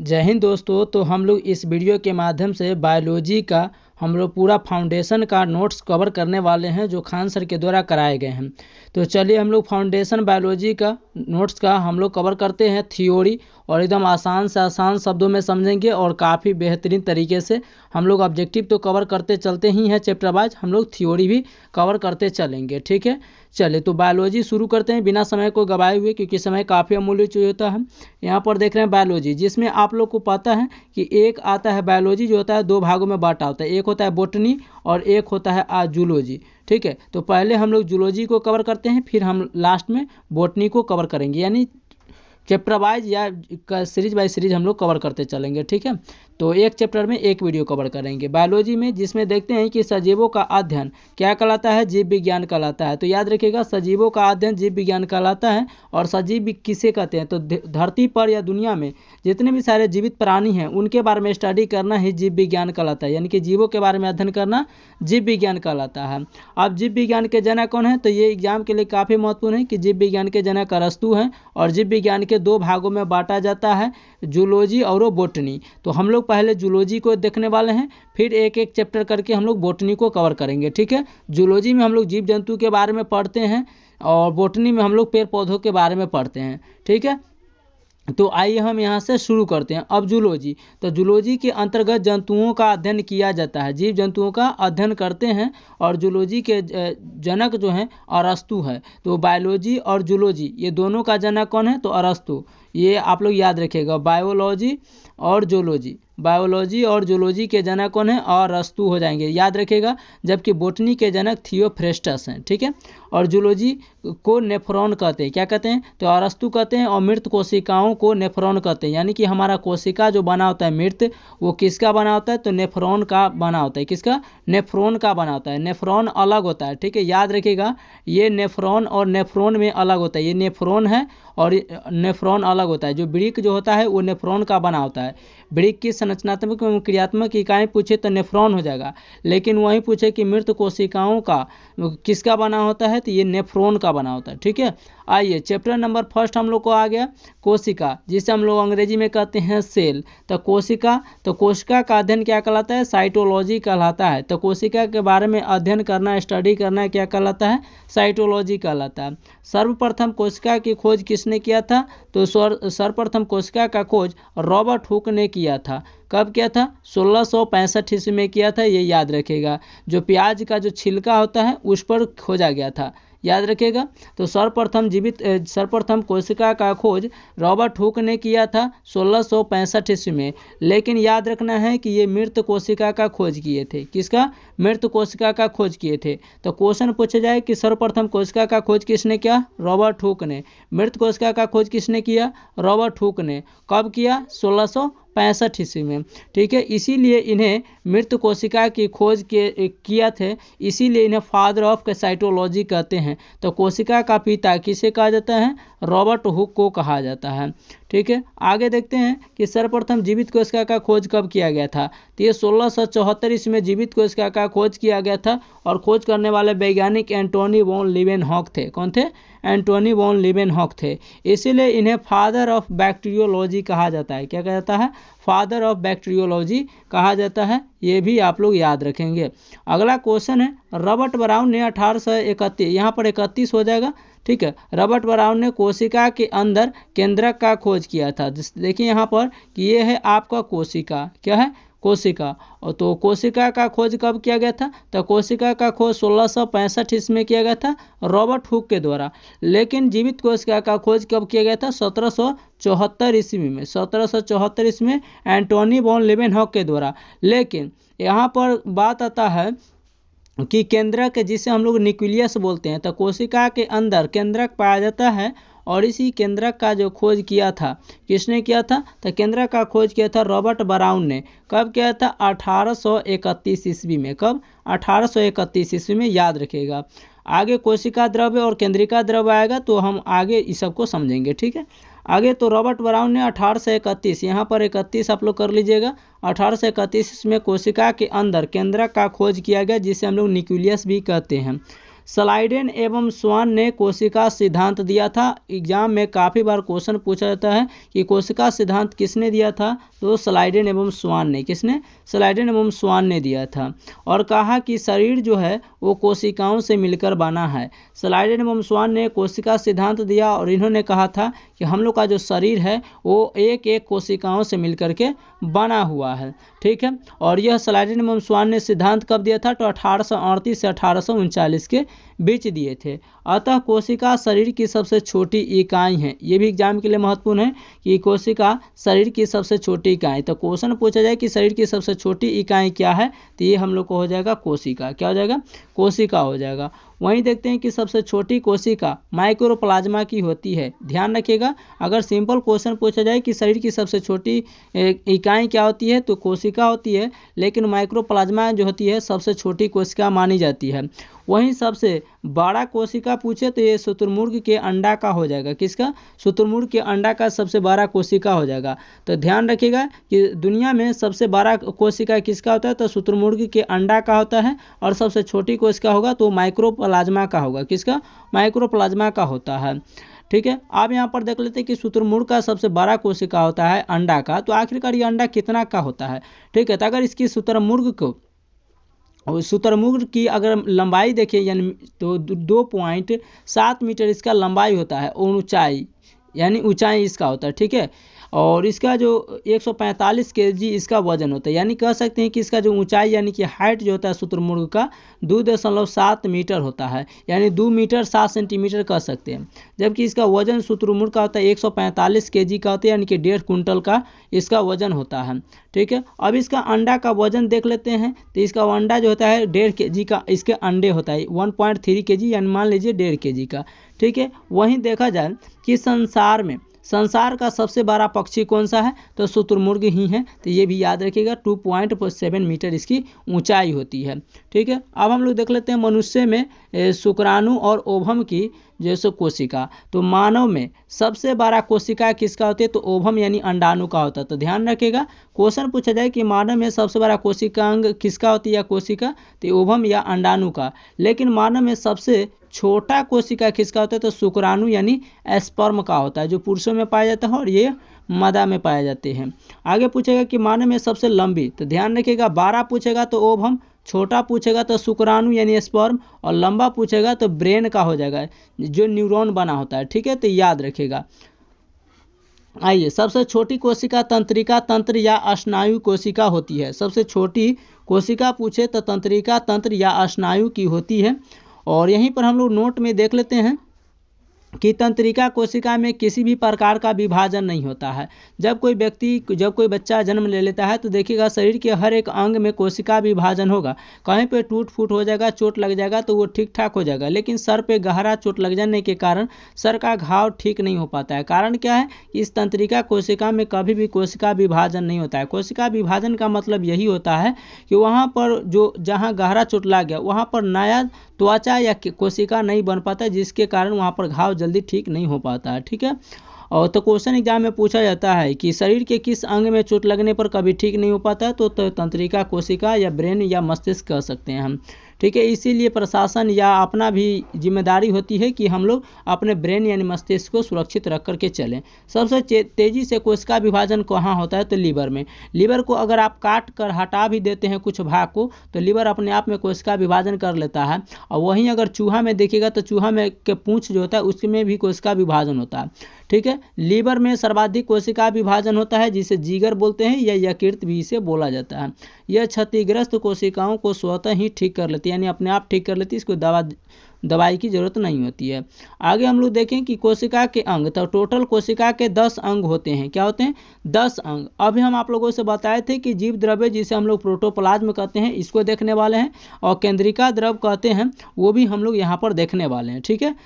जय हिंद दोस्तों। तो हम लोग इस वीडियो के माध्यम से बायोलॉजी का हम लोग पूरा फाउंडेशन का नोट्स कवर करने वाले हैं जो खान सर के द्वारा कराए गए हैं। तो चलिए हम लोग फाउंडेशन बायोलॉजी का नोट्स का हम लोग कवर करते हैं थ्योरी, और एकदम आसान से आसान शब्दों में समझेंगे और काफ़ी बेहतरीन तरीके से हम लोग ऑब्जेक्टिव तो कवर करते चलते ही हैं, चैप्टर वाइज हम लोग थ्योरी भी कवर करते चलेंगे। ठीक है, चलिए तो बायोलॉजी शुरू करते हैं बिना समय को गवाए हुए, क्योंकि समय काफ़ी अमूल्य चीज होता है। यहाँ पर देख रहे हैं बायोलॉजी, जिसमें आप लोग को पता है कि एक आता है बायोलॉजी जो होता है दो भागों में बांटा होता है, एक होता है बोटनी और एक होता है जूलॉजी। ठीक है, तो पहले हम लोग जूलॉजी को कवर करते हैं, फिर हम लास्ट में बोटनी को कवर करेंगे, यानी चैप्टर वाइज या सीरीज बाय सीरीज हम लोग कवर करते चलेंगे। ठीक है, तो एक चैप्टर में एक वीडियो कवर करेंगे बायोलॉजी में, जिसमें देखते हैं कि सजीवों का अध्ययन क्या कहलाता है, जीव विज्ञान कहलाता है। तो याद रखिएगा, सजीवों का अध्ययन जीव विज्ञान कहलाता है। और सजीव किसे कहते हैं, तो धरती पर या दुनिया में जितने भी सारे जीवित प्राणी हैं उनके बारे में स्टडी करना ही जीव विज्ञान कहलाता है, यानी कि जीवों के बारे में अध्ययन करना जीव विज्ञान कहलाता है। अब जीव विज्ञान के जनक कौन है, तो ये एग्जाम के लिए काफ़ी महत्वपूर्ण है कि जीव विज्ञान के जनक अरस्तु हैं, और जीव विज्ञान के दो भागों में बांटा जाता है, जूलॉजी और बोटनी। तो हम लोग पहले जूलॉजी को देखने वाले हैं, फिर एक एक चैप्टर करके हम लोग बोटनी को कवर करेंगे। ठीक है, जूलॉजी में हम लोग जीव जंतु के बारे में पढ़ते हैं और बोटनी में हम लोग पेड़ पौधों के बारे में पढ़ते हैं। ठीक है, तो आइए हम यहाँ से शुरू करते हैं। अब जूलॉजी, तो जूलॉजी के अंतर्गत जंतुओं का अध्ययन किया जाता है, जीव जंतुओं का अध्ययन करते हैं। और जूलॉजी के जनक जो हैं अरस्तु है। तो बायोलॉजी और जूलॉजी ये दोनों का जनक कौन है, तो अरस्तु। ये आप लोग याद रखिएगा, बायोलॉजी और जूलॉजी, बायोलॉजी और जूलॉजी के जनक कौन है, अरस्तु हो जाएंगे, याद रखिएगा। जबकि बोटनी के जनक थियोफ्रेस्टस हैं। ठीक है, और जूलॉजी को नेफ्रॉन कहते हैं, क्या कहते हैं, तो अरस्तु कहते हैं। और मृत कोशिकाओं को नेफ्रॉन कहते हैं, यानी कि हमारा कोशिका जो बना होता है मृत, वो किसका बना होता है, तो नेफ्रॉन का बना होता है। किसका, नेफ्रॉन का बना होता है। नेफ्रॉन अलग होता है, ठीक है, याद रखिएगा, ये नेफ्रॉन और नेफ्रॉन में अलग होता है। ये नेफ्रॉन है और नेफ्रॉन अलग होता है। जो वृक्क जो होता है वो नेफ्रॉन का बना होता है। वृक्क की संरचनात्मक एवं क्रियात्मक इकाई पूछे तो नेफ्रॉन हो जाएगा, लेकिन वहीं पूछे कि मृत कोशिकाओं का किसका बना होता है, तो ये नेफ्रॉन का बना होता है। ठीक है, आइए चैप्टर नंबर फर्स्ट हम लोग को आ गया कोशिका, जिसे हम लोग अंग्रेजी में कहते हैं सेल। तो कोशिका, तो कोशिका का अध्ययन क्या कहलाता है, साइटोलॉजी कहलाता है। तो कोशिका के बारे में अध्ययन करना, स्टडी करना क्या कहलाता है, साइटोलॉजी कहलाता है। सर्वप्रथम कोशिका की खोज किसने किया था, तो सर्वप्रथम कोशिका का खोज रॉबर्ट हुक ने किया था। कब किया था, 1665 ईस्वी में किया था, ये याद रखिएगा। जो प्याज का जो छिलका होता है उस पर खोजा गया था, याद रखिएगा। तो सर्वप्रथम कोशिका का खोज रॉबर्ट हुक ने किया था 1665 ईस्वी में। लेकिन याद रखना है कि ये मृत कोशिका का खोज किए थे। किसका, मृत कोशिका का खोज किए थे। तो क्वेश्चन पूछा जाए कि सर्वप्रथम कोशिका का खोज किसने किया, रॉबर्ट हुक ने। मृत कोशिका का खोज किसने किया, रॉबर्ट हुक ने। कब किया, 1665 ईस्वी में। ठीक है, इसीलिए इन्हें मृत कोशिका की खोज किया थे, इसीलिए इन्हें फादर ऑफ साइटोलॉजी कहते हैं। तो कोशिका का पिता किसे कहा जाता है, रॉबर्ट हुक को कहा जाता है। ठीक है, आगे देखते हैं कि सर्वप्रथम जीवित कोशिका का खोज कब किया गया था। तो ये 1674 ईस्वी में जीवित कोशिका का खोज किया गया था, और खोज करने वाले वैज्ञानिक एंटोनी वॉन लीवेनहॉक थे। कौन थे, एंटोनी वॉन लीवेनहॉक थे। इसीलिए इन्हें फादर ऑफ बैक्टीरियोलॉजी कहा जाता है। क्या कहा जाता है, फादर ऑफ बैक्टीरियोलॉजी कहा जाता है, ये भी आप लोग याद रखेंगे। अगला क्वेश्चन है, रॉबर्ट ब्राउन ने 1831, यहाँ पर 31 हो जाएगा। ठीक है, रॉबर्ट ब्राउन ने कोशिका के अंदर केंद्रक का खोज किया था। देखिए यहाँ पर कि ये है आपका कोशिका, क्या है, कोशिका। और तो कोशिका का खोज कब किया गया था, तो कोशिका का खोज 1665 ईस्वी में किया गया था रॉबर्ट हुक के द्वारा। लेकिन जीवित कोशिका का खोज कब किया गया था, 1774 ईस्वी में। 1774 ईस्वी में एंटोनी वॉन लीवेनहॉक के द्वारा। लेकिन यहाँ पर बात आता है कि केंद्रक, जिसे हम लोग न्यूक्लियस बोलते हैं, तो कोशिका के अंदर केंद्रक पाया जाता है। और इसी केंद्रक का जो खोज किया था, किसने किया था, तो केंद्रक का खोज किया था रॉबर्ट ब्राउन ने। कब किया था, 1831 ईस्वी में। कब, 1831 ईस्वी में, याद रखिएगा। आगे कोशिका द्रव्य और केंद्रिका द्रव्य आएगा तो हम आगे इस सबको समझेंगे। ठीक है, आगे तो रॉबर्ट ब्राउन ने 1831, यहाँ पर 31 आप लोग कर लीजिएगा। 1831 में कोशिका के अंदर केंद्रक का खोज किया गया, जिसे हम लोग न्यूक्लियस भी कहते हैं। स्लाइडेन एवं स्वान ने कोशिका सिद्धांत दिया था। एग्जाम में काफ़ी बार क्वेश्चन पूछा जाता है कि कोशिका सिद्धांत किसने दिया था, तो स्लाइडेन एवं स्वान ने। किसने? स्लाइडेन एवं स्वान ने दिया था। और कहा कि शरीर जो है वो कोशिकाओं से मिलकर बना है। स्लाइडेन एवं स्वान ने कोशिका सिद्धांत दिया और इन्होंने कहा था कि हम लोग का जो शरीर है वो एक एक कोशिकाओं से मिलकर के बना हुआ है। ठीक है, और यह स्लाइडेन एवं स्वान ने सिद्धांत कब दिया था, तो 1838 से 1839 के बीच दिए थे। अतः कोशिका शरीर की सबसे छोटी इकाई है। ये भी एग्जाम के लिए महत्वपूर्ण है कि कोशिका शरीर की सबसे छोटी इकाई। तो क्वेश्चन पूछा जाए कि शरीर की सबसे छोटी इकाई क्या है, तो ये हम लोग को हो जाएगा कोशिका। क्या हो जाएगा? कोशिका हो जाएगा। वहीं देखते हैं कि सबसे छोटी कोशिका माइक्रोप्लाज्मा की होती है। ध्यान रखिएगा, अगर सिंपल क्वेश्चन पूछा जाए कि शरीर की सबसे छोटी इकाई क्या होती है, तो कोशिका होती है, लेकिन माइक्रोप्लाज्मा जो होती है सबसे छोटी कोशिका मानी जाती है। वहीं सबसे बड़ा कोशिका पूछे तो ये शुतुरमुर्ग के अंडा का हो जाएगा। किसका? शुतुरमुर्ग के अंडा का सबसे बड़ा कोशिका हो जाएगा। तो ध्यान रखिएगा कि दुनिया में सबसे बड़ा कोशिका किसका होता है, तो शुतुरमुर्ग के अंडा का होता है। और सबसे छोटी कोशिका होगा तो माइक्रोप्लाज्मा का होगा। किसका? माइक्रोप्लाज्मा का होता है। ठीक है, अब यहाँ पर देख लेते हैं कि शुतुरमुर्ग का सबसे बड़ा कोशिका होता है अंडा का। तो आखिरकार ये अंडा कितना का होता है? ठीक है, तो अगर इसकी शुतुरमुर्ग की अगर लंबाई देखें यानी तो 2.7 मीटर इसका लंबाई होता है और ऊंचाई यानी ऊंचाई इसका होता है। ठीक है, और इसका जो 145 केजी इसका वजन होता है। यानी कह सकते हैं कि इसका जो ऊंचाई यानी कि हाइट जो होता है शुतुरमुर्ग का 2.7 मीटर होता है, यानी 2 मीटर 7 सेंटीमीटर कह सकते हैं। जबकि इसका वजन शुतुरमुर्ग का होता है 145 केजी का होता है, यानी कि 1.5 कुंटल का इसका वजन होता है। ठीक है, अब इसका अंडा का वजन देख लेते हैं। तो इसका अंडा जो होता है 1.5 केजी का इसके अंडे होता है, 1.3 केजी यानी मान लीजिए 1.5 केजी का। ठीक है, वहीं देखा जाए कि संसार का सबसे बड़ा पक्षी कौन सा है, तो शुतुरमुर्ग ही है। तो ये भी याद रखिएगा, 2.7 मीटर इसकी ऊंचाई होती है। ठीक है, अब हम लोग देख लेते हैं मनुष्य में शुक्राणु और ओवम की जैसे कोशिका। तो मानव में सबसे बड़ा कोशिका किसका होती है, तो ओवम यानी अंडाणु का होता है। तो ध्यान रखिएगा, क्वेश्चन पूछा जाए कि मानव में सबसे बड़ा कोशिकांग किसका होती है या कोशिका, तो ओवम या अंडाणु का। लेकिन मानव में सबसे छोटा कोशिका किसका होता है, तो शुक्राणु यानी स्पर्म का होता है, जो पुरुषों में पाया जाता है और ये मादा में पाए जाते हैं। आगे पूछेगा कि मानव में सबसे लंबी, तो ध्यान रखिएगा, 12 पूछेगा तो ओवम, छोटा पूछेगा तो शुक्राणु यानी स्पर्म, और लंबा पूछेगा तो ब्रेन का हो जाएगा, जो न्यूरॉन बना होता है। ठीक है, तो याद रखिएगा। आइए, सबसे छोटी कोशिका तंत्रिका तंत्र या स्नायु कोशिका होती है। सबसे छोटी कोशिका पूछे तो तंत्रिका तंत्र या स्नायु की होती है। और यहीं पर हम लोग नोट में देख लेते हैं कि तंत्रिका कोशिका में किसी भी प्रकार का विभाजन नहीं होता है। जब कोई बच्चा जन्म ले लेता है तो देखिएगा शरीर के हर एक अंग में कोशिका विभाजन होगा। कहीं पे टूट फूट हो जाएगा, चोट लग जाएगा तो वो ठीक ठाक हो जाएगा, लेकिन सर पे गहरा चोट लग जाने के कारण सर का घाव ठीक नहीं हो पाता है। कारण क्या है? इस तंत्रिका कोशिका में कभी भी कोशिका विभाजन नहीं होता है। कोशिका विभाजन का मतलब यही होता है कि वहाँ पर जहाँ गहरा चोट लग गया वहाँ पर नया त्वचा या कोशिका नहीं बन पाता, जिसके कारण वहाँ पर घाव जल्दी ठीक नहीं हो पाता है। ठीक है, और तो क्वेश्चन एग्जाम में पूछा जाता है कि शरीर के किस अंग में चोट लगने पर कभी ठीक नहीं हो पाता है, तो तंत्रिका कोशिका या ब्रेन या मस्तिष्क कह सकते हैं हम। ठीक है, इसीलिए प्रशासन या अपना भी जिम्मेदारी होती है कि हम लोग अपने ब्रेन यानी मस्तिष्क को सुरक्षित रख करके चलें। सबसे तेजी से कोशिका विभाजन कहाँ होता है, तो लीवर में। लीवर को अगर आप काट कर हटा भी देते हैं कुछ भाग को, तो लीवर अपने आप में कोशिका विभाजन कर लेता है। और वहीं अगर चूहा में देखिएगा तो चूहा में के पूंछ जो होता है उसमें भी कोशिका विभाजन होता है। ठीक है, लीवर में सर्वाधिक कोशिका विभाजन होता है, जिसे जिगर बोलते हैं या यकृत भी इसे बोला जाता है। यह क्षतिग्रस्त कोशिकाओं को स्वतः ही ठीक कर लेती है, यानी अपने आप ठीक कर लेती है, इसको दवाई की जरूरत नहीं होती है। आगे हम लोग देखें कि कोशिका के अंग, तो टोटल कोशिका के 10 अंग होते हैं। क्या होते हैं? 10 अंग। अभी हम आप लोगों से बताए थे कि जीव द्रव्य जिसे हम लोग प्रोटोप्लाज्म कहते हैं, इसको देखने वाले हैं, और केंद्रिका द्रव कहते हैं, वो भी हम लोग यहाँ पर देखने वाले हैं। ठीक है,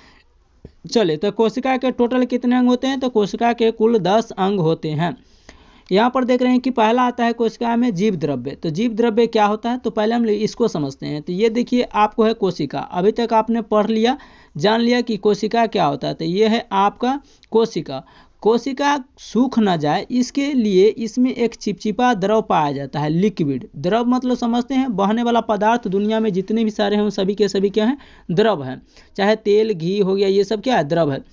चलिए, तो कोशिका के टोटल कितने अंग होते हैं, तो कोशिका के कुल 10 अंग होते हैं। यहाँ पर देख रहे हैं कि पहला आता है कोशिका में जीव द्रव्य। तो जीव द्रव्य क्या होता है, तो पहले हम इसको समझते हैं। तो ये देखिए आपको है कोशिका। अभी तक आपने पढ़ लिया, जान लिया कि कोशिका क्या होता है। तो ये है आपका कोशिका। कोशिका सूख न जाए इसके लिए इसमें एक चिपचिपा द्रव पाया जाता है, लिक्विड। द्रव मतलब समझते हैं बहने वाला पदार्थ, दुनिया में जितने भी सारे हैं वो सभी के सभी क्या हैं, द्रव हैं। चाहे तेल घी हो गया, ये सब क्या है, द्रव है।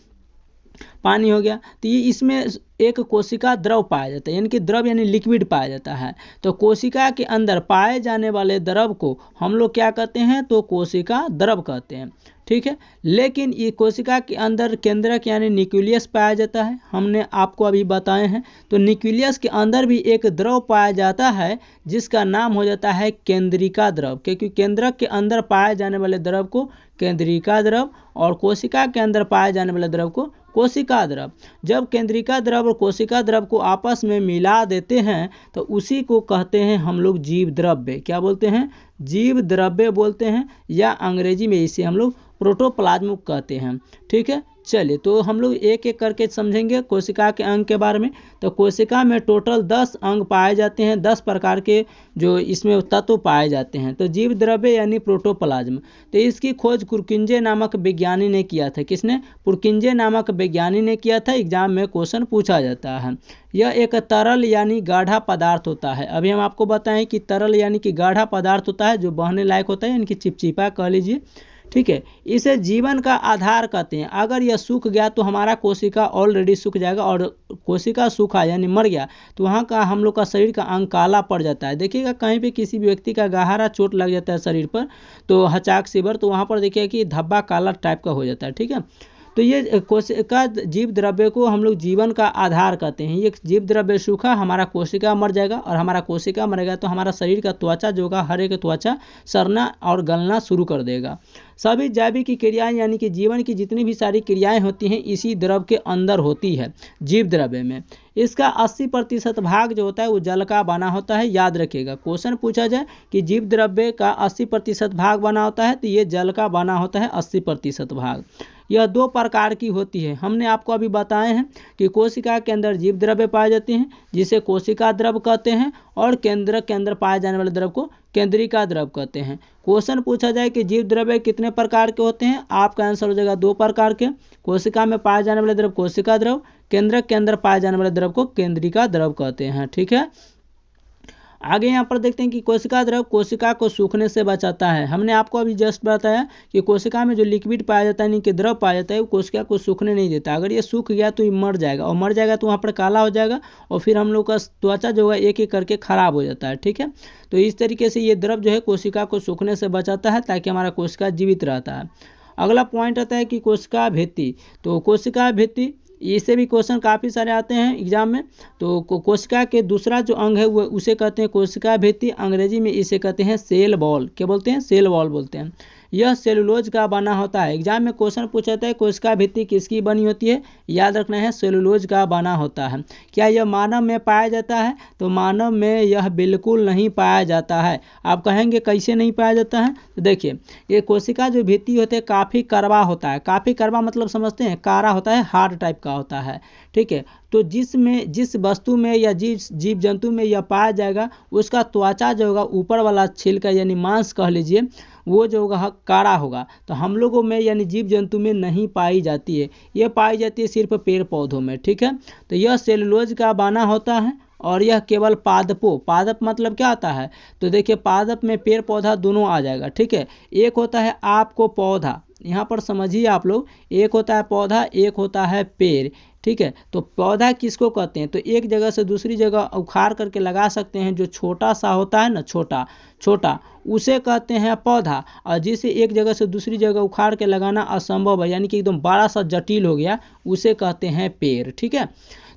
पानी हो गया, तो ये इसमें एक कोशिका द्रव पाया जाता है, यानी कि द्रव यानी लिक्विड पाया जाता है। तो कोशिका के अंदर पाए जाने वाले द्रव को हम लोग क्या कहते हैं, तो कोशिका द्रव कहते हैं, ठीक है। लेकिन ये कोशिका के अंदर केंद्रक यानी न्यूक्लियस पाया जाता है, हमने आपको अभी बताए हैं। तो न्यूक्लियस के अंदर भी एक द्रव पाया जाता है जिसका नाम हो जाता है केंद्रिका द्रव, क्योंकि केंद्रक के अंदर पाए जाने वाले द्रव को केंद्रिका द्रव और कोशिका के अंदर पाए जाने वाले द्रव को कोशिका द्रव। जब केंद्रिका द्रव और कोशिका द्रव को आपस में मिला देते हैं तो उसी को कहते हैं हम लोग जीव द्रव्य। क्या बोलते हैं, जीव द्रव्य बोलते हैं, या अंग्रेजी में इसे हम लोग प्रोटोप्लाज्म कहते हैं, ठीक है। चलिए तो हम लोग एक एक करके समझेंगे कोशिका के अंग के बारे में। तो कोशिका में टोटल 10 अंग पाए जाते हैं, 10 प्रकार के जो इसमें तत्व पाए जाते हैं। तो जीव द्रव्य यानी प्रोटोप्लाज्म, तो इसकी खोज पुरकिंजे नामक विज्ञानी ने किया था। किसने, पुरकिंजे नामक वैज्ञानिक ने किया था। एग्जाम में क्वेश्चन पूछा जाता है। यह एक तरल यानी गाढ़ा पदार्थ होता है। अभी हम आपको बताएं कि तरल यानी कि गाढ़ा पदार्थ होता है जो बहने लायक होता है, यानी कि चिपचिपा कह लीजिए, ठीक है। इसे जीवन का आधार कहते हैं। अगर यह सूख गया तो हमारा कोशिका ऑलरेडी सूख जाएगा, और कोशिका सूखा यानी मर गया तो वहाँ का हम लोग का शरीर का अंग काला पड़ जाता है। देखिएगा कहीं पे किसी भी व्यक्ति का गहरा चोट लग जाता है शरीर पर, तो हचाक शिवर, तो वहाँ पर देखिए कि धब्बा काला टाइप का हो जाता है, ठीक है। तो ये कोशिका जीव द्रव्य को हम लोग जीवन का आधार कहते हैं। ये जीव द्रव्य सूखा, हमारा कोशिका मर जाएगा, और हमारा कोशिका मरेगा तो हमारा शरीर का त्वचा जो होगा, हर एक त्वचा सड़ना और गलना शुरू कर देगा। सभी जैविक की क्रियाएं यानी कि जीवन की जितनी भी सारी क्रियाएं होती हैं इसी द्रव के अंदर होती है, जीव द्रव्य में। इसका 80% भाग जो होता है वो जल का बना होता है। याद रखिएगा, क्वेश्चन पूछा जाए कि जीव द्रव्य का 80% भाग बना होता है, तो ये जल का बना होता है 80% भाग। यह 2 प्रकार की होती है। हमने आपको अभी बताए हैं कि कोशिका के अंदर जीव द्रव्य पाए जाते हैं जिसे कोशिका द्रव कहते हैं, और केंद्रक के अंदर पाए जाने वाले द्रव को केंद्रिका द्रव कहते हैं। क्वेश्चन पूछा जाए कि जीव द्रव्य कितने प्रकार के होते हैं, आपका आंसर हो जाएगा 2 प्रकार के। कोशिका में पाए जाने वाले द्रव कोशिका द्रव, केंद्रक के अंदर पाए जाने वाले द्रव को केंद्रिका द्रव कहते हैं, ठीक है। आगे यहाँ पर देखते हैं कि कोशिका द्रव कोशिका को सूखने से बचाता है। हमने आपको अभी जस्ट बताया कि कोशिका में जो लिक्विड पाया जाता है, यानी कि द्रव पाया जाता है, वो कोशिका को सूखने नहीं देता। अगर ये सूख गया तो ये मर जाएगा, और मर जाएगा तो वहाँ पर काला हो जाएगा, और फिर हम लोग का त्वचा जो है एक एक करके खराब हो जाता है, ठीक है। तो इस तरीके से ये द्रव जो है कोशिका को सूखने से बचाता है ताकि हमारा कोशिका जीवित रहता है। अगला पॉइंट आता है कि कोशिका भित्ति। तो कोशिका भित्ति, इससे भी क्वेश्चन काफ़ी सारे आते हैं एग्जाम में। तो कोशिका के दूसरा जो अंग है वो उसे कहते हैं कोशिका भित्ति, अंग्रेजी में इसे कहते हैं सेल वॉल। क्या बोलते हैं, सेल वॉल बोलते हैं। यह सेलुलोज का बना होता है। एग्जाम में क्वेश्चन पूछा जाता है कोशिका भित्ति किसकी बनी होती है, याद रखना है सेलुलोज का बना होता है। क्या यह मानव में पाया जाता है, तो मानव में यह बिल्कुल नहीं पाया जाता है। आप कहेंगे कैसे नहीं पाया जाता है, तो देखिए ये कोशिका जो भित्ति होते हैं काफ़ी कड़वा होता है। काफ़ी कड़वा मतलब समझते हैं, कारा होता है, हार्ड टाइप का होता है, ठीक है। तो जिस वस्तु में या जीव जंतु में यह पाया जाएगा उसका त्वचा जो होगा, ऊपर वाला छिलका यानी मांस कह लीजिए, वो जो होगा काड़ा होगा। तो हम लोगों में यानी जीव जंतु में नहीं पाई जाती है, यह पाई जाती है सिर्फ पेड़ पौधों में, ठीक है। तो यह सेलुलोज का बना होता है, और यह केवल पादपों, पादप मतलब क्या होता है, तो देखिए पादप में पेड़ पौधा दोनों आ जाएगा, ठीक है। एक होता है आपको पौधा, यहाँ पर समझिए आप लोग, एक होता है पौधा, एक होता है पेड़, ठीक है। तो पौधा किसको कहते हैं, तो एक जगह से दूसरी जगह उखाड़ करके लगा सकते हैं, जो छोटा सा होता है ना, छोटा छोटा, उसे कहते हैं पौधा। और जिसे एक जगह से दूसरी जगह उखाड़ के लगाना असंभव है, यानी कि एकदम बड़ा सा जटिल हो गया, उसे कहते हैं पेड़, ठीक है।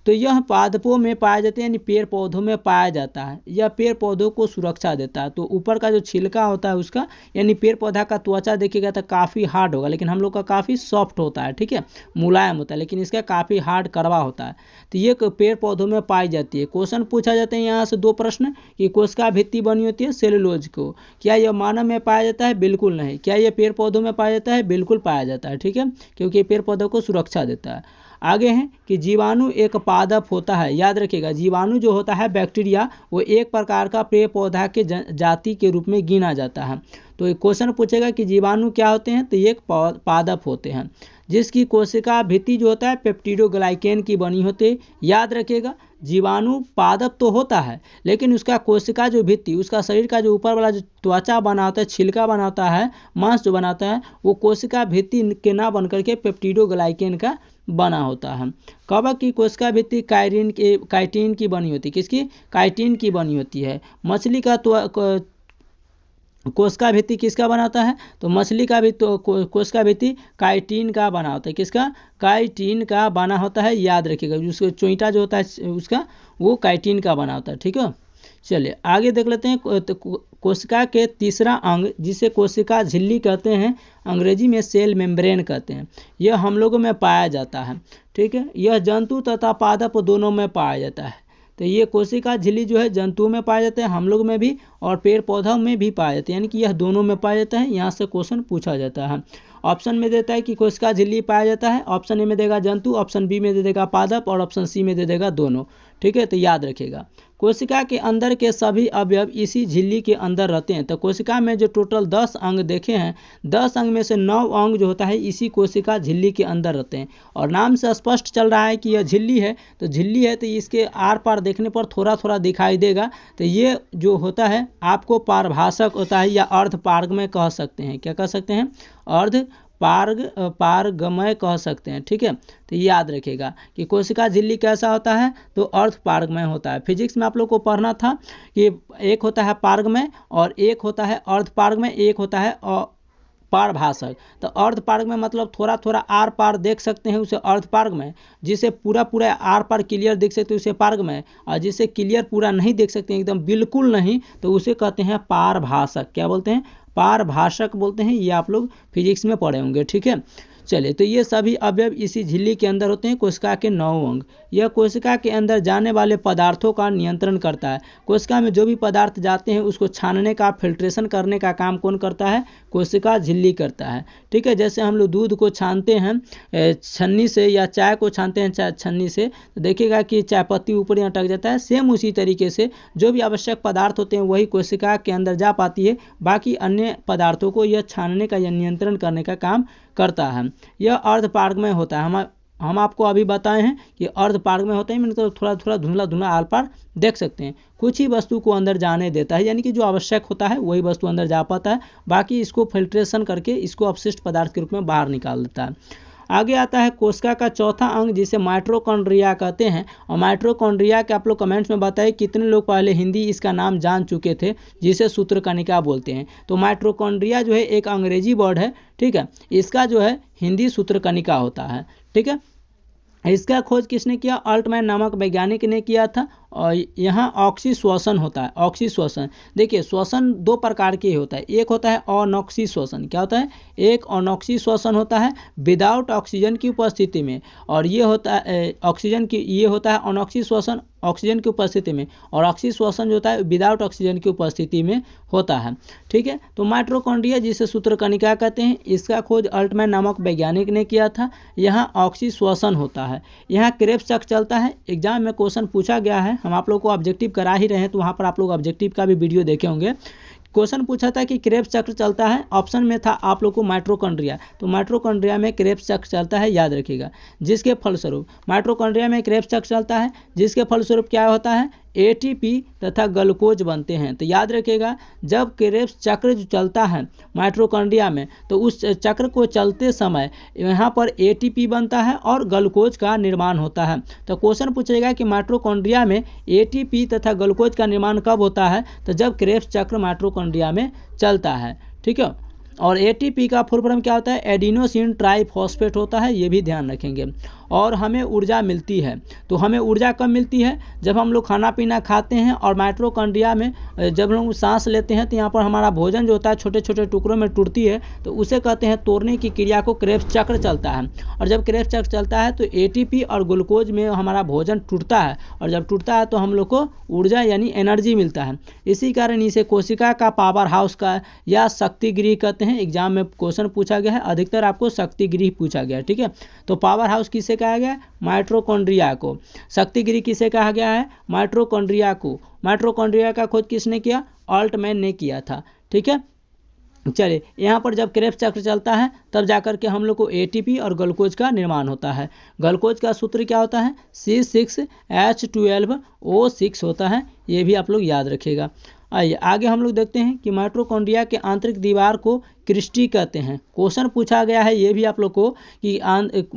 तो यह पादपों में पाया जाता है, यानी पेड़ पौधों में पाया जाता है। यह पेड़ पौधों को सुरक्षा देता है। तो ऊपर का जो छिलका होता है उसका, यानी पेड़ पौधा का त्वचा देखिएगा तो काफ़ी हार्ड होगा, लेकिन हम लोग का काफ़ी सॉफ्ट होता है, ठीक है, मुलायम होता है, लेकिन इसका काफ़ी हार्ड कड़वा होता है। तो ये पेड़ पौधों में पाई जाती है। क्वेश्चन पूछा जाता है यहाँ से 2 प्रश्न कि कोशिका भित्ति बनी होती है सेलुलोज को, क्या यह मानव में पाया जाता है, बिल्कुल नहीं। क्या यह पेड़ पौधों में पाया जाता है, बिल्कुल पाया जाता है, ठीक है, क्योंकि पेड़ पौधों को सुरक्षा देता है। आगे हैं कि जीवाणु एक पादप होता है। याद रखिएगा, जीवाणु जो होता है बैक्टीरिया, वो एक प्रकार का पेड़ पौधा के जाति के रूप में गिना जाता है। तो एक क्वेश्चन पूछेगा कि जीवाणु क्या होते हैं, तो एक पादप होते हैं। जिसकी कोशिका भित्ति जो होता है पेप्टिडोग्लाइकेन की बनी होती है। याद रखिएगा, जीवाणु पादप तो होता है लेकिन उसका कोशिका जो भित्ति, उसका शरीर का जो ऊपर वाला जो त्वचा बना होता है, छिलका बना होता है, मांस जो बनाता है, वो कोशिका भित्ति के ना बन करके पेप्टिडोग्लाइकेन का बना होता है। कवक की कोशिका भित्ति काइटिन की बनी होती है। किसकी? काइटिन की बनी होती है। मछली का कोशिका भित्ति किसका बना होता है? तो मछली का भी तो कोशिका भित्ति काइटिन का बना होता है। किसका? काइटिन का बना होता है। याद रखिएगा, उसका चोइटा जो होता है उसका, वो काइटिन का बना होता है। ठीक है, चलिए आगे देख लेते हैं। कोशिका के तीसरा अंग जिसे कोशिका झिल्ली कहते हैं, अंग्रेजी में सेल मेम्ब्रेन कहते हैं, यह हम लोगों में पाया जाता है। ठीक है, यह जंतु तथा पादप दोनों में पाया जाता है। तो ये कोशिका झिल्ली जो है जंतुओं में पाया जाता है, हम लोग में भी, और पेड़ पौधों में भी पाया जाता है, यानी कि यह दोनों में पाया जाता है। यहाँ से क्वेश्चन पूछा जाता है। ऑप्शन में देता है कि कोशिका झिल्ली पाया जाता है, ऑप्शन ए में देगा जंतु, ऑप्शन बी में दे देगा पादप, और ऑप्शन सी में दे देगा दोनों। ठीक है, तो याद रखिएगा, कोशिका के अंदर के सभी अवयव इसी झिल्ली के अंदर रहते हैं। तो कोशिका में जो टोटल 10 अंग देखे हैं, 10 अंग में से 9 अंग जो होता है इसी कोशिका झिल्ली के अंदर रहते हैं। और नाम से स्पष्ट चल रहा है कि यह झिल्ली है, तो झिल्ली है तो इसके आर पार देखने पर थोड़ा थोड़ा दिखाई देगा। तो ये जो होता है आपको पारभाषक होता है, या अर्ध पारगमय कह सकते हैं। क्या कह सकते हैं? अर्ध पारगमय कह सकते हैं। ठीक है, तो याद रखिएगा कि कोशिका झिल्ली कैसा होता है, तो अर्ध पारगमय होता है। फिजिक्स में आप लोग को पढ़ना था कि एक होता है पारगमय और एक होता है अर्ध पारगमय, एक होता है पारभाषक। तो अर्ध पारगमय मतलब थोड़ा थोड़ा आर पार देख सकते हैं, उसे अर्ध पारगमय। जिसे पूरा पूरा आर पार क्लियर देख सकते हैं उसे पारगमय, और जिसे क्लियर पूरा नहीं देख सकते हैं, एकदम बिल्कुल नहीं, तो उसे कहते हैं पारभाषक। क्या बोलते हैं? पारभाषक बोलते हैं। ये आप लोग फिजिक्स में पढ़े होंगे। ठीक है, चलिए, तो ये सभी अवयव इसी झिल्ली के अंदर होते हैं। कोशिका के 9 अंग, यह कोशिका के अंदर जाने वाले पदार्थों का नियंत्रण करता है। कोशिका में जो भी पदार्थ जाते हैं उसको छानने का, फिल्ट्रेशन करने का काम कौन करता है? कोशिका झिल्ली करता है। ठीक है, जैसे हम लोग दूध को छानते हैं छन्नी से, या चाय को छानते हैं छन्नी से, तो देखिएगा कि चाय पत्ती ऊपर ही अटक जाता है। सेम उसी तरीके से जो भी आवश्यक पदार्थ होते हैं वही कोशिका के अंदर जा पाती है, बाकी अन्य पदार्थों को यह छानने का या नियंत्रण करने का काम करता है। यह अर्ध पारगमय होता है। हम आपको अभी बताए हैं कि अर्ध पारगमय होता है, मतलब थोड़ा थोड़ा धुंधला धुंधला आर पार देख सकते हैं। कुछ ही वस्तु को अंदर जाने देता है, यानी कि जो आवश्यक होता है वही वस्तु अंदर जा पाता है, बाकी इसको फिल्ट्रेशन करके इसको अपशिष्ट पदार्थ के रूप में बाहर निकाल देता है। आगे आता है कोशिका का चौथा अंग जिसे माइटोकॉन्ड्रिया कहते हैं। और माइटोकॉन्ड्रिया के आप लोग कमेंट्स में बताइए कितने लोग पहले हिंदी इसका नाम जान चुके थे, जिसे सूत्रकणिका बोलते हैं। तो माइटोकॉन्ड्रिया जो है एक अंग्रेजी वर्ड है। ठीक है, इसका जो है हिंदी सूत्रकणिका होता है। ठीक है, इसका खोज किसने किया? अल्टमैन नामक वैज्ञानिक ने किया था। और यहाँ ऑक्सी श्वसन होता है। ऑक्सी श्वसन, देखिए श्वसन 2 प्रकार के होता है। एक होता है अनॉक्सी श्वसन। क्या होता है? एक अनॉक्सी श्वसन होता है विदाउट ऑक्सीजन की उपस्थिति में, और ये होता है ऑक्सीजन की, ये होता है अनॉक्सी श्वसन ऑक्सीजन की उपस्थिति में, और ऑक्सी श्वसन जो होता है विदाउट ऑक्सीजन की उपस्थिति में होता है। ठीक है, तो माइटोकॉन्ड्रिया जिसे सूत्रकणिका कहते हैं, इसका खोज अल्टमैन नामक वैज्ञानिक ने किया था। यहाँ ऑक्सी श्वसन होता है, यहाँ क्रेब्स चक्र चलता है। एग्जाम में क्वेश्चन पूछा गया है, हम आप लोग को ऑब्जेक्टिव करा ही रहे हैं, तो वहाँ पर आप लोग ऑब्जेक्टिव का भी वीडियो देखे होंगे। क्वेश्चन पूछा था कि क्रेब्स चक्र चलता है, ऑप्शन में था आप लोग को माइटोकॉन्ड्रिया, तो माइटोकॉन्ड्रिया में क्रेब्स चक्र चलता है। याद रखिएगा, जिसके फलस्वरूप माइटोकॉन्ड्रिया में क्रेब्स चक्र चलता है, जिसके फलस्वरूप क्या होता है? एटीपी तथा ग्लूकोज बनते हैं। तो याद रखिएगा, जब क्रेब्स चक्र जो चलता है माइटोकॉन्ड्रिया में, तो उस चक्र को चलते समय यहाँ पर एटीपी बनता है और ग्लूकोज का निर्माण होता है। तो क्वेश्चन पूछेगा कि माइटोकॉन्ड्रिया में एटीपी तथा ग्लूकोज का निर्माण कब होता है? तो जब क्रेब्स चक्र माइटोकॉन्ड्रिया में चलता है। ठीक है, और एटीपी का फुल फॉर्म क्या होता है? एडिनोसिन ट्राइफॉस्फेट होता है, ये भी ध्यान रखेंगे। और हमें ऊर्जा मिलती है, तो हमें ऊर्जा कब मिलती है? जब हम लोग खाना पीना खाते हैं, और माइटोकॉन्ड्रिया में जब हम लोग सांस लेते हैं तो यहाँ पर हमारा भोजन जो होता है छोटे छोटे टुकड़ों में टूटती है, तो उसे कहते हैं तोड़ने की क्रिया को क्रेब्स चक्र चलता है। और जब क्रेब्स चक्र चलता है तो एटीपी और ग्लूकोज में हमारा भोजन टूटता है, और जब टूटता है तो हम लोग को ऊर्जा यानी एनर्जी मिलता है। इसी कारण इसे कोशिका का पावर हाउस का या शक्ति गृह कहते हैं। एग्जाम में क्वेश्चन पूछा गया है, अधिकतर आपको शक्ति गृह पूछा गया है। ठीक है, तो पावर हाउस किसे कहा गया? माइटोकॉन्ड्रिया को। शक्ति गृह किसे कहा गया है? माइटोकॉन्ड्रिया को। माइटोकॉन्ड्रिया का खोज किसने किया? अल्टमैन ने किया था। ठीक है, चलिए, यहाँ पर जब क्रेब्स चक्र चलता है तब जाकर के हम लोग को एटीपी और ग्लूकोज का निर्माण होता है। ग्लूकोज का सूत्र क्या होता है? C6H12O6 होता है, ये भी आप लोग याद रखिएगा। आइए आगे हम लोग देखते हैं कि माइटोकॉन्ड्रिया के आंतरिक दीवार को क्रिस्टी कहते हैं। क्वेश्चन पूछा गया है ये भी आप लोग को कि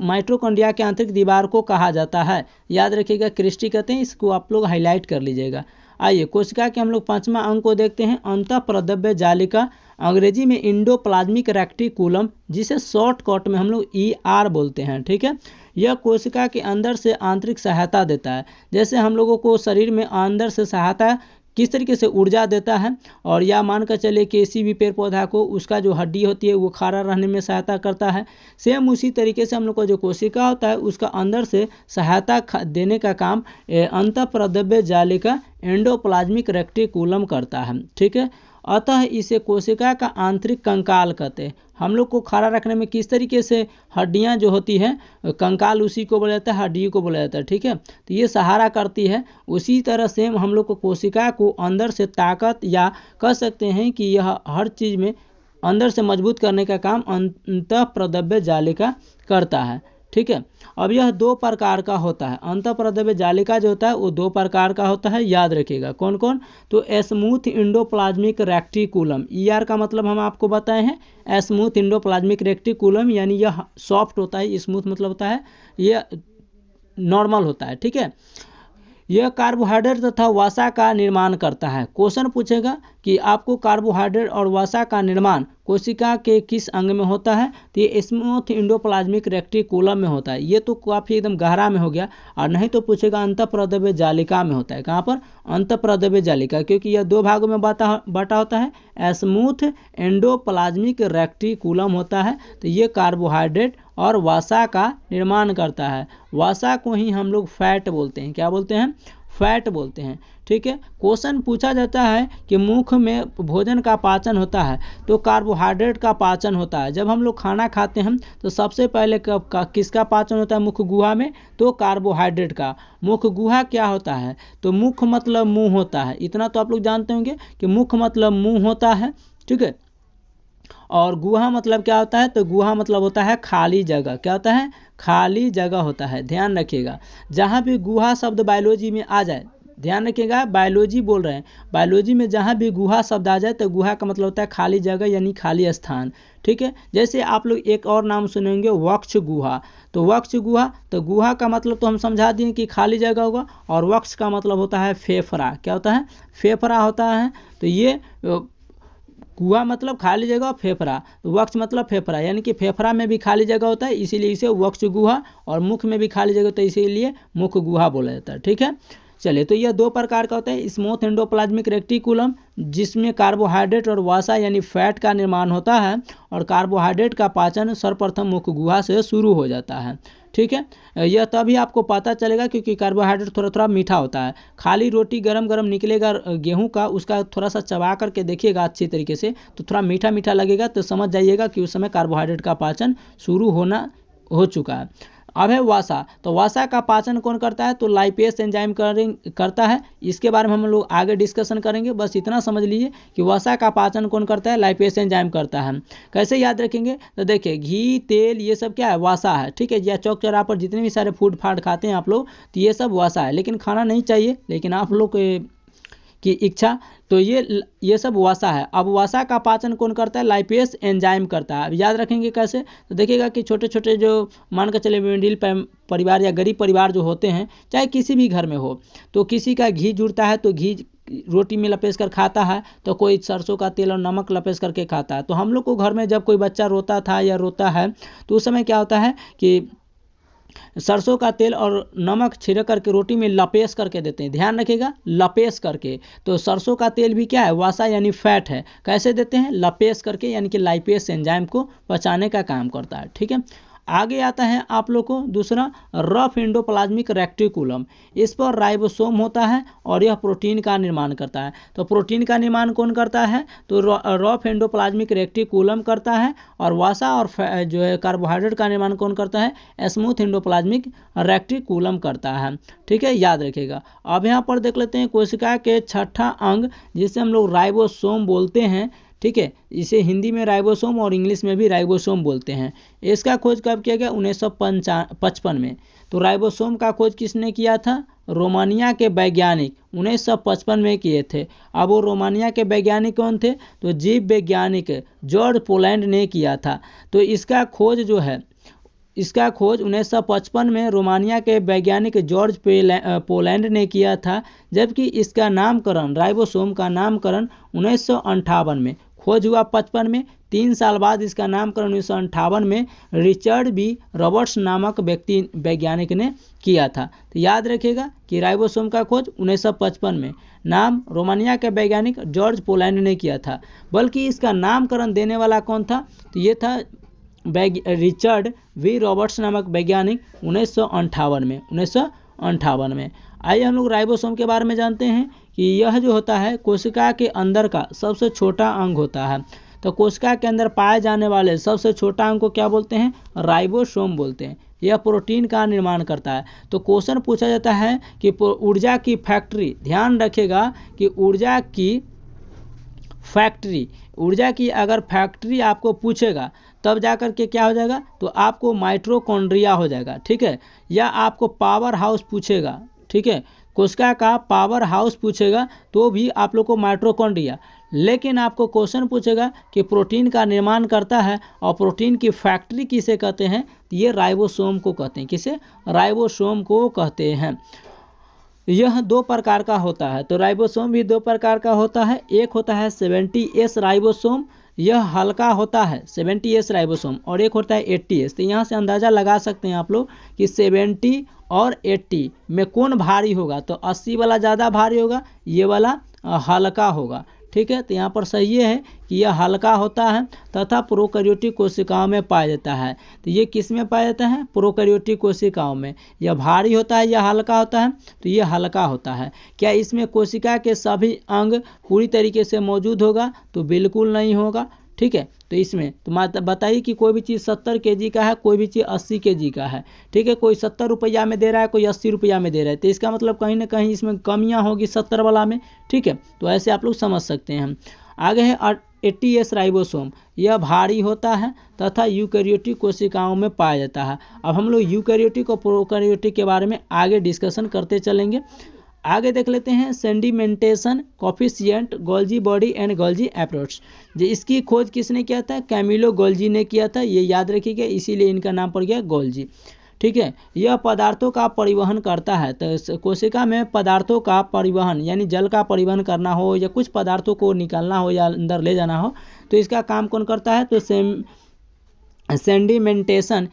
माइटोकॉन्ड्रिया के आंतरिक दीवार को कहा जाता है, याद रखिएगा क्रिस्टी कहते हैं, इसको आप लोग हाईलाइट कर लीजिएगा। आइए कोशिका के हम लोग 5वां अंग को देखते हैं, अंतःप्रद्रव्य जालिका, अंग्रेजी में इंडोप्लाज्मिक रेक्टिकुलम, जिसे शॉर्टकट में हम लोग ER बोलते हैं। ठीक है, यह कोशिका के अंदर से आंतरिक सहायता देता है। जैसे हम लोगों को शरीर में अंदर से सहायता किस तरीके से ऊर्जा देता है, और या मान कर चले किसी भी पेड़ पौधा को उसका जो हड्डी होती है वो खारा रहने में सहायता करता है, सेम उसी तरीके से हम लोग को जो कोशिका होता है उसका अंदर से सहायता देने का काम अंतःप्रद्रव्य जालिका एंडोप्लाज्मिक रेक्टिकुलम करता है। ठीक है, अतः इसे कोशिका का आंतरिक कंकाल कहते हैं। हम लोग को खड़ा रखने में किस तरीके से हड्डियां जो होती हैं, कंकाल उसी को बोला जाता है, हड्डी को बोला जाता है। ठीक है, तो ये सहारा करती है। उसी तरह से हम लोग को कोशिका को अंदर से ताकत, या कह सकते हैं कि यह हर चीज़ में अंदर से मजबूत करने का काम अंतःप्रद्रव्य जालिका करता है। ठीक है, अब यह 2 प्रकार का होता है। अंतःप्रद्रव्य जालिका जो होता है वो 2 प्रकार का होता है, याद रखिएगा कौन कौन? तो स्मूथ इंडोप्लाज्मिक रेक्टिकुलम, ER का मतलब हम आपको बताए हैं, स्मूथ इंडोप्लाज्मिक रेक्टिकुलम, यानी यह सॉफ्ट होता है, स्मूथ मतलब होता है यह नॉर्मल होता है। ठीक है, यह कार्बोहाइड्रेट तथा वसा का निर्माण करता है। क्वेश्चन पूछेगा कि आपको कार्बोहाइड्रेट और वसा का निर्माण कोशिका के किस अंग में होता है, तो ये स्मूथ इंडोप्लाज्मिक रेक्टिकुलम में होता है। ये तो काफ़ी एकदम गहरा में हो गया, और नहीं तो पूछेगा अंतःप्रद्रव्य जालिका में होता है। कहाँ पर? अंतःप्रद्रव्य जालिका, क्योंकि यह 2 भागों में बटा होता है। स्मूथ एंडोप्लाज्मिक रेक्टिकुलम होता है, तो ये कार्बोहाइड्रेट और वसा का निर्माण करता है। वसा को ही हम लोग फैट बोलते हैं। क्या बोलते हैं? फैट बोलते हैं। ठीक है, क्वेश्चन पूछा जाता है कि मुख में भोजन का पाचन होता है तो कार्बोहाइड्रेट का पाचन होता है। जब हम लोग खाना खाते हैं तो सबसे पहले किसका पाचन होता है मुख गुहा में? तो कार्बोहाइड्रेट का। मुख गुहा क्या होता है? तो मुख मतलब मुंह होता है, इतना तो आप लोग जानते होंगे कि मुख मतलब मुंह होता है। ठीक है, और गुहा मतलब क्या होता है? तो गुहा मतलब होता है खाली जगह। क्या होता है? खाली जगह होता है। ध्यान रखिएगा, जहाँ भी गुहा शब्द बायोलॉजी में आ जाए, ध्यान रखिएगा बायोलॉजी बोल रहे हैं, बायोलॉजी में जहाँ भी गुहा शब्द आ जाए तो गुहा का मतलब होता है खाली जगह, यानी खाली स्थान। ठीक है, जैसे आप लोग एक और नाम सुनेंगे वक्ष गुहा। तो वक्ष गुहा, तो गुहा का मतलब तो हम समझा दिए कि खाली जगह होगा, और वक्ष का मतलब होता है फेफड़ा। क्या होता है? फेफड़ा होता है। तो ये गुहा मतलब खाली जगह, फेफड़ा, वक्ष मतलब फेफड़ा, यानी कि फेफड़ा में भी खाली जगह होता है, इसीलिए इसे वक्ष गुहा, और मुख में भी खाली जगह होता है, इसीलिए मुख गुहा बोला जाता है। ठीक है, चलिए, तो यह 2 प्रकार का होता है, स्मूथ एंडोप्लाज्मिक रेक्टिकुलम जिसमें कार्बोहाइड्रेट और वसा यानी फैट का निर्माण होता है, और कार्बोहाइड्रेट का पाचन सर्वप्रथम मुख गुहा से शुरू हो जाता है। ठीक है, यह तभी आपको पता चलेगा क्योंकि कार्बोहाइड्रेट थोड़ा थोड़ा मीठा होता है। खाली रोटी गरम गरम निकलेगा गेहूं का, उसका थोड़ा सा चबा करके देखिएगा अच्छी तरीके से, तो थोड़ा मीठा मीठा लगेगा, तो समझ जाइएगा कि उस समय कार्बोहाइड्रेट का पाचन शुरू हो चुका है। अब है वसा, तो वसा का पाचन कौन करता है? तो लाइपेस एंजाइम करता है। इसके बारे में हम लोग आगे डिस्कशन करेंगे, बस इतना समझ लीजिए कि वसा का पाचन कौन करता है? लाइपेस एंजाइम करता है। कैसे याद रखेंगे? तो देखिए, घी तेल ये सब क्या है? वसा है। ठीक है, या चौक चौराहे पर जितने भी सारे फूड फाड खाते हैं आप लोग, तो ये सब वसा है, लेकिन खाना नहीं चाहिए, लेकिन आप लोग की इच्छा, तो ये सब वसा है। अब वसा का पाचन कौन करता है? लाइपेस एंजाइम करता है। अब याद रखेंगे कैसे? तो देखिएगा कि छोटे छोटे जो मान कर चले मिडिल परिवार या गरीब परिवार जो होते हैं, चाहे किसी भी घर में हो, तो किसी का घी जुड़ता है तो घी रोटी में लपेट कर खाता है, तो कोई सरसों का तेल और नमक लपेट करके खाता है। तो हम लोग को घर में जब कोई बच्चा रोता था या रोता है तो उस समय क्या होता है कि सरसों का तेल और नमक छिड़क करके रोटी में लपेस करके देते हैं। ध्यान रखिएगा, लपेस करके। तो सरसों का तेल भी क्या है? वसा यानी फैट है। कैसे देते हैं? लपेस करके, यानी कि लाइपेस एंजाइम को पचाने का काम करता है। ठीक है, आगे आता है आप लोग को दूसरा रफ एंडोप्लाज्मिक रेक्टिकुलम। इस पर राइबोसोम होता है और यह प्रोटीन का निर्माण करता है। तो प्रोटीन का निर्माण कौन करता है? तो रफ एंडोप्लाज्मिक रेक्टिकुलम करता है, और वसा और जो है कार्बोहाइड्रेट का निर्माण कौन करता है? स्मूथ एंडोप्लाज्मिक रेक्टिकुलम करता है। ठीक है, याद रखिएगा। अब यहाँ पर देख लेते हैं कोशिका के 6ठा अंग जिसे हम लोग राइबोसोम बोलते हैं। ठीक है, इसे हिंदी में राइबोसोम और इंग्लिश में भी राइबोसोम बोलते हैं। इसका खोज कब किया गया? 1955 में। तो राइबोसोम का खोज किसने किया था? रोमानिया के वैज्ञानिक 1955 में किए थे। अब वो रोमानिया के वैज्ञानिक कौन थे? तो जीव वैज्ञानिक जॉर्ज पोलैंड ने किया था। तो इसका खोज जो है, इसका खोज 1955 में रोमानिया के वैज्ञानिक जॉर्ज पोलैंड ने किया था, जबकि इसका नामकरण, राइबोसोम का नामकरण 1958 में। खोज हुआ 55 में, 3 साल बाद इसका नामकरण 1958 में रिचर्ड बी रॉबर्ट्स नामक व्यक्ति वैज्ञानिक ने किया था। तो याद रखिएगा कि राइबोसोम का खोज 1955 में, नाम रोमानिया के वैज्ञानिक जॉर्ज पोलैंड ने किया था। बल्कि इसका नामकरण देने वाला कौन था? तो ये था रिचर्ड वी रॉबर्ट्स नामक वैज्ञानिक 1958 में। आइए हम लोग राइबोसोम के बारे में जानते हैं कि यह जो होता है कोशिका के अंदर का सबसे छोटा अंग होता है। तो कोशिका के अंदर पाए जाने वाले सबसे छोटा अंग को क्या बोलते हैं? राइबोसोम बोलते हैं। यह प्रोटीन का निर्माण करता है। तो क्वेश्चन पूछा जाता है कि ऊर्जा की फैक्ट्री, ध्यान रखेगा कि ऊर्जा की अगर फैक्ट्री आपको पूछेगा तब जाकर के क्या हो जाएगा? तो आपको माइटोकॉन्ड्रिया हो जाएगा, ठीक है, या आपको पावर हाउस पूछेगा, ठीक है, कोशिका का पावर हाउस पूछेगा तो भी आप लोग को माइटोकॉन्ड्रिया। लेकिन आपको क्वेश्चन पूछेगा कि प्रोटीन का निर्माण करता है और प्रोटीन की फैक्ट्री किसे कहते हैं? तो ये राइबोसोम को कहते हैं। किसे? राइबोसोम को कहते हैं। यह 2 प्रकार का होता है। तो राइबोसोम भी 2 प्रकार का होता है। एक होता है 70S राइबोसोम, यह हल्का होता है 70S राइबोसोम, और एक होता है 80S। तो यहाँ से अंदाज़ा लगा सकते हैं आप लोग कि 70 और 80 में कौन भारी होगा? तो 80 वाला ज़्यादा भारी होगा, ये वाला हल्का होगा, ठीक है। तो यहाँ पर सही ये है कि यह हल्का होता है तथा प्रोकैरियोटिक कोशिकाओं में पाया जाता है। तो ये किस में पाया जाता है? प्रोकैरियोटिक कोशिकाओं में। यह भारी होता है या हल्का होता है? तो ये हल्का होता है। क्या इसमें कोशिका के सभी अंग पूरी तरीके से मौजूद होगा? तो बिल्कुल नहीं होगा, ठीक है। तो इसमें तो बताइए कि कोई भी चीज़ 70 kg का है, कोई भी चीज़ 80 kg का है, ठीक है, कोई 70 रुपया में दे रहा है, कोई 80 रुपया में दे रहा है, तो इसका मतलब कहीं ना कहीं इसमें कमियां होगी 70 वाला में, ठीक है। तो ऐसे आप लोग समझ सकते हैं। आगे है 80S राइबोसोम, यह भारी होता है तथा यूकैरियोटिक कोशिकाओं में पाया जाता है। अब हम लोग यूकैरियोटिक और प्रोकैरियोटिक के बारे में आगे डिस्कशन करते चलेंगे। आगे देख लेते हैं sedimentation coefficient, Golgi body and Golgi approach. इसकी खोज किसने किया था? कैमिलो गोल्जी ने किया था, ये याद रखिएगा, इसीलिए इनका नाम पड़ गया गोल्जी, ठीक है। यह पदार्थों का परिवहन करता है। तो कोशिका में पदार्थों का परिवहन यानी जल का परिवहन करना हो या कुछ पदार्थों को निकालना हो या अंदर ले जाना हो, तो इसका काम कौन करता है? तो सेडिमेंटेशन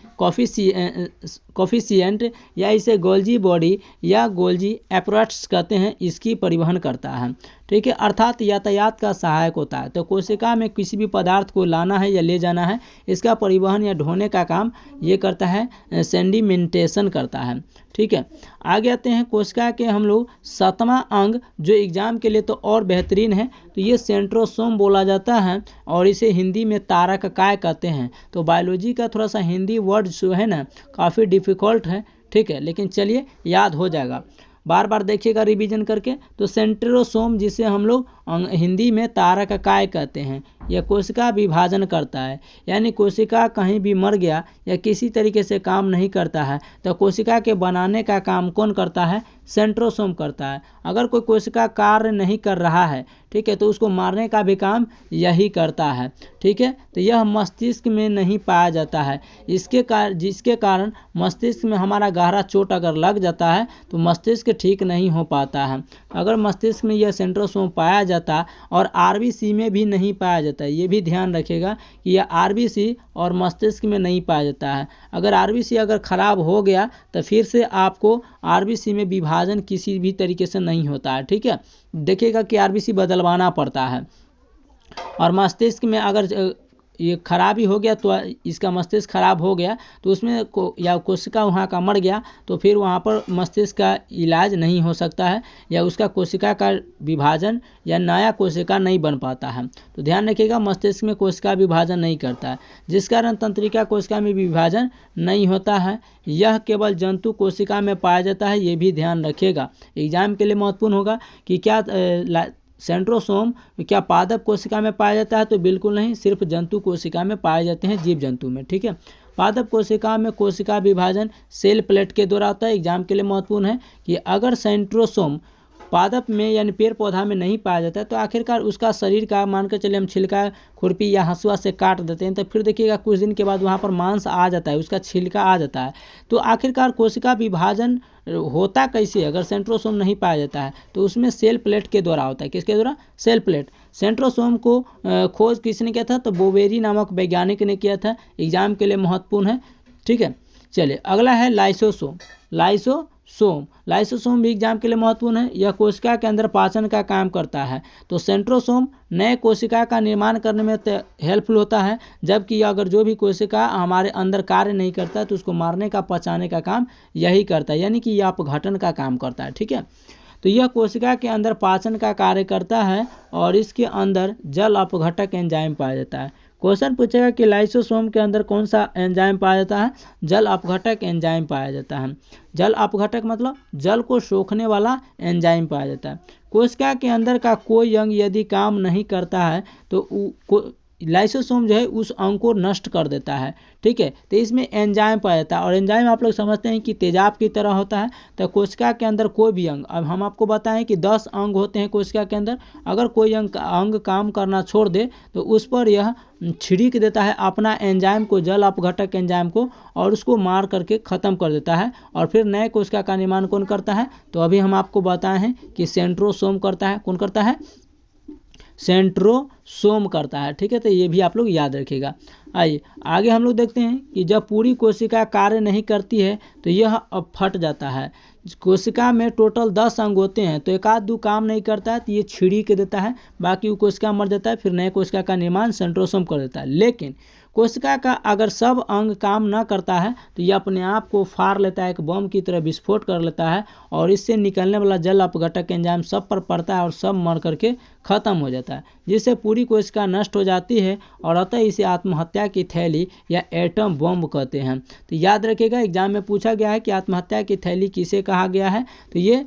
कोफिशिएंट या इसे गोल्जी बॉडी या गोल्जी एप्रोच कहते हैं, इसकी परिवहन करता है, ठीक है, अर्थात यातायात का सहायक होता है। तो कोशिका में किसी भी पदार्थ को लाना है या ले जाना है, इसका परिवहन या ढोने का काम ये करता है, सेडिमेंटेशन करता है, ठीक है। आगे आते हैं कोशिका के हम लोग 7वां अंग जो एग्जाम के लिए तो और बेहतरीन है, तो ये सेंट्रोसोम बोला जाता है और इसे हिंदी में तारक काय कहते हैं। तो बायोलॉजी का थोड़ा सा हिंदी वर्ड जो है ना काफ़ी डिफ़िकल्ट है, ठीक है, लेकिन चलिए याद हो जाएगा, बार बार देखिएगा रिवीजन करके। तो सेंट्रोसोम जिसे हम लोग हिंदी में तारक काय कहते हैं, यह कोशिका विभाजन करता है, यानी कोशिका कहीं भी मर गया या किसी तरीके से काम नहीं करता है तो कोशिका के बनाने का काम कौन करता है? सेंट्रोसोम करता है। अगर कोई कोशिका कार्य नहीं कर रहा है, ठीक है, तो उसको मारने का भी काम यही करता है, ठीक है। तो यह मस्तिष्क में नहीं पाया जाता है, जिसके कारण मस्तिष्क में हमारा गहरा चोट अगर लग जाता है तो मस्तिष्क ठीक नहीं हो पाता है। अगर मस्तिष्क में यह सेंट्रोसोम पाया जाता और आरबीसी में भी नहीं पाया जाता है, ये भी ध्यान रखिएगा कि यह आरबीसी और मस्तिष्क में नहीं पाया जाता है। अगर आरबीसी अगर खराब हो गया तो फिर से आपको आरबीसी में विभाजन किसी भी तरीके से नहीं होता है, ठीक है। देखिएगा कि आरबीसी बदलवाना पड़ता है। और मस्तिष्क में अगर ये खराबी हो गया तो इसका मस्तिष्क खराब हो गया तो उसमें या कोशिका वहाँ का मर गया तो फिर वहाँ पर मस्तिष्क का इलाज नहीं हो सकता है या उसका कोशिका का विभाजन या नया कोशिका नहीं बन पाता है। तो ध्यान रखिएगा मस्तिष्क में कोशिका विभाजन नहीं करता है, जिस कारण तंत्रिका कोशिका में विभाजन नहीं होता है। यह केवल जंतु कोशिका में पाया जाता है, ये भी ध्यान रखिएगा। एग्जाम के लिए महत्वपूर्ण होगा कि क्या सेंट्रोसोम क्या पादप कोशिका में पाया जाता है? तो बिल्कुल नहीं, सिर्फ जंतु कोशिका में पाए जाते हैं, जीव जंतु में। ठीक है, पादप कोशिका में कोशिका विभाजन सेल प्लेट के द्वारा होता है। एग्जाम के लिए महत्वपूर्ण है कि अगर सेंट्रोसोम पादप में यानी पेड़ पौधा में नहीं पाया जाता है तो आखिरकार उसका शरीर का मानकर चले हम छिलका खुरपी या हंसुआ से काट देते हैं तो फिर देखिएगा कुछ दिन के बाद वहाँ पर मांस आ जाता है, उसका छिलका आ जाता है। तो आखिरकार कोशिका विभाजन होता कैसे? अगर सेंट्रोसोम नहीं पाया जाता है तो उसमें सेल प्लेट के द्वारा होता है। किसके द्वारा? Cell plate. सेंट्रोसोम को खोज किसने किया था? तो बोवेरी नामक वैज्ञानिक ने किया था। एग्जाम के लिए महत्वपूर्ण है। ठीक है, चलिए अगला है लाइसोसोम। लाइसोसोम भी एग्जाम के लिए महत्वपूर्ण है। यह कोशिका के अंदर पाचन का काम करता है। तो सेंट्रोसोम नए कोशिका का निर्माण करने में हेल्पफुल होता है, जबकि अगर जो भी कोशिका हमारे अंदर कार्य नहीं करता तो उसको मारने का पचाने का काम यही करता है, यानी कि यह अपघटन का काम करता है। ठीक है, तो यह कोशिका के अंदर पाचन का कार्य करता है और इसके अंदर जल अपघटक एंजाइम पाया जाता है। क्वेश्चन पूछेगा कि लाइसोसोम के अंदर कौन सा एंजाइम पाया जाता है? जल अपघटक एंजाइम पाया जाता है। जल अपघटक मतलब जल को सोखने वाला एंजाइम पाया जाता है। कोशिका के अंदर का कोई अंग यदि काम नहीं करता है तो लाइसोसोम जो है उस अंग को नष्ट कर देता है। ठीक है, तो इसमें एंजाइम पाया जाता है और एंजाइम आप लोग समझते हैं कि तेजाब की तरह होता है। तो कोशिका के अंदर कोई भी अंग, अब हम आपको बताएं कि 10 अंग होते हैं कोशिका के अंदर, अगर कोई अंग काम करना छोड़ दे तो उस पर यह छिड़क देता है अपना एंजाइम को, जल अपघटक एंजाइम को, और उसको मार करके ख़त्म कर देता है और फिर नए कोशिका का निर्माण कौन करता है? तो अभी हम आपको बताए हैं कि सेंट्रोसोम करता है। कौन करता है? सेंट्रोसोम करता है। ठीक है, तो ये भी आप लोग याद रखिएगा। आइए आगे हम लोग देखते हैं कि जब पूरी कोशिका कार्य नहीं करती है तो यह अब फट जाता है। कोशिका में टोटल 10 अंग होते हैं तो एक आध दो काम नहीं करता है तो ये छिड़ी के देता है, बाकी वो कोशिका मर जाता है, फिर नए कोशिका का निर्माण सेंट्रोसोम कर देता है। लेकिन कोशिका का अगर सब अंग काम न करता है तो यह अपने आप को फाड़ लेता है, एक बम की तरह विस्फोट कर लेता है और इससे निकलने वाला जल अपघटक एंजाइम सब पर पड़ता है और सब मर करके खत्म हो जाता है, जिससे पूरी कोशिका नष्ट हो जाती है और अतः इसे आत्महत्या की थैली या एटम बम कहते हैं। तो याद रखिएगा, एग्जाम में पूछा गया है कि आत्महत्या की थैली किसे कहा गया है? तो ये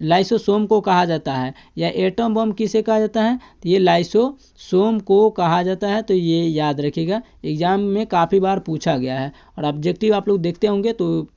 लाइसोसोम को कहा जाता है। या एटम बम किसे कहा जाता है? तो ये लाइसोसोम को कहा जाता है। तो ये याद रखिएगा, एग्जाम में काफ़ी बार पूछा गया है और ऑब्जेक्टिव आप लोग देखते होंगे तो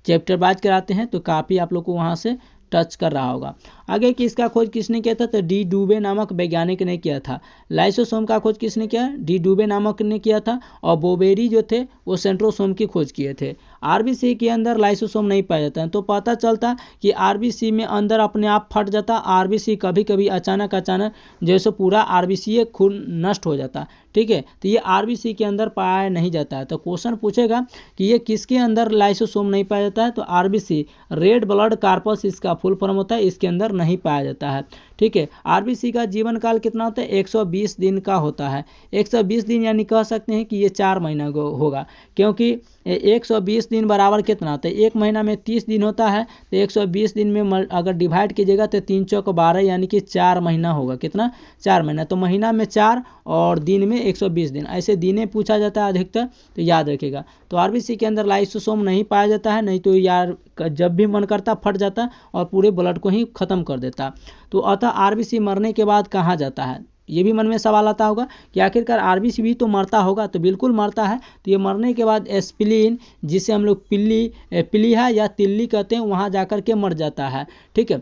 चैप्टर वाइज कराते हैं तो काफ़ी आप लोग को वहाँ से टच कर रहा होगा। आगे कि इसका खोज किसने किया था? तो डी डुबे नामक वैज्ञानिक ने किया था। लाइसोसोम का खोज किसने किया? डी डुबे नामक ने किया था। और बोवेरी जो थे वो सेंट्रोसोम की खोज किए थे। आरबीसी के अंदर लाइसोसोम नहीं पाया जाता है तो पता चलता कि आरबीसी में अंदर अपने आप फट जाता। आरबीसी कभी कभी अचानक जैसे पूरा आरबीसी खून नष्ट हो जाता। ठीक है, तो ये आरबीसी के अंदर पाया नहीं जाता है। तो क्वेश्चन पूछेगा कि ये किसके अंदर लाइसोसोम नहीं पाया जाता है? तो आरबीसी, रेड ब्लड कार्पस इसका फुल फॉर्म होता है, इसके अंदर नहीं पाया जाता है। ठीक है, आरबीसी का जीवन काल कितना होता है? 120 दिन का होता है। 120 दिन यानी कह सकते हैं कि ये 4 महीना होगा, क्योंकि 120 दिन बराबर कितना होता है? एक महीना में 30 दिन होता है तो 120 दिन में अगर डिवाइड कीजिएगा तो 3 चौक 12 यानी कि 4 महीना होगा। कितना? 4 महीना। तो महीना में 4 और दिन में 120 दिन, ऐसे दिने पूछा जाता है अधिकतर, तो याद रखिएगा। तो आरबीसी के अंदर लाइसोसोम नहीं पाया जाता है, नहीं तो यार जब भी मन करता फट जाता और पूरे ब्लड को ही खत्म कर देता। तो अतः आरबीसी मरने के बाद कहाँ जाता है? ये भी मन में सवाल आता होगा कि आखिरकार आरबीसी भी तो मरता होगा। तो बिल्कुल मरता है। तो ये मरने के बाद एस्पिलिन, जिसे हम लोग पिलीहा या तिल्ली कहते हैं, वहाँ जाकर के मर जाता है। ठीक है,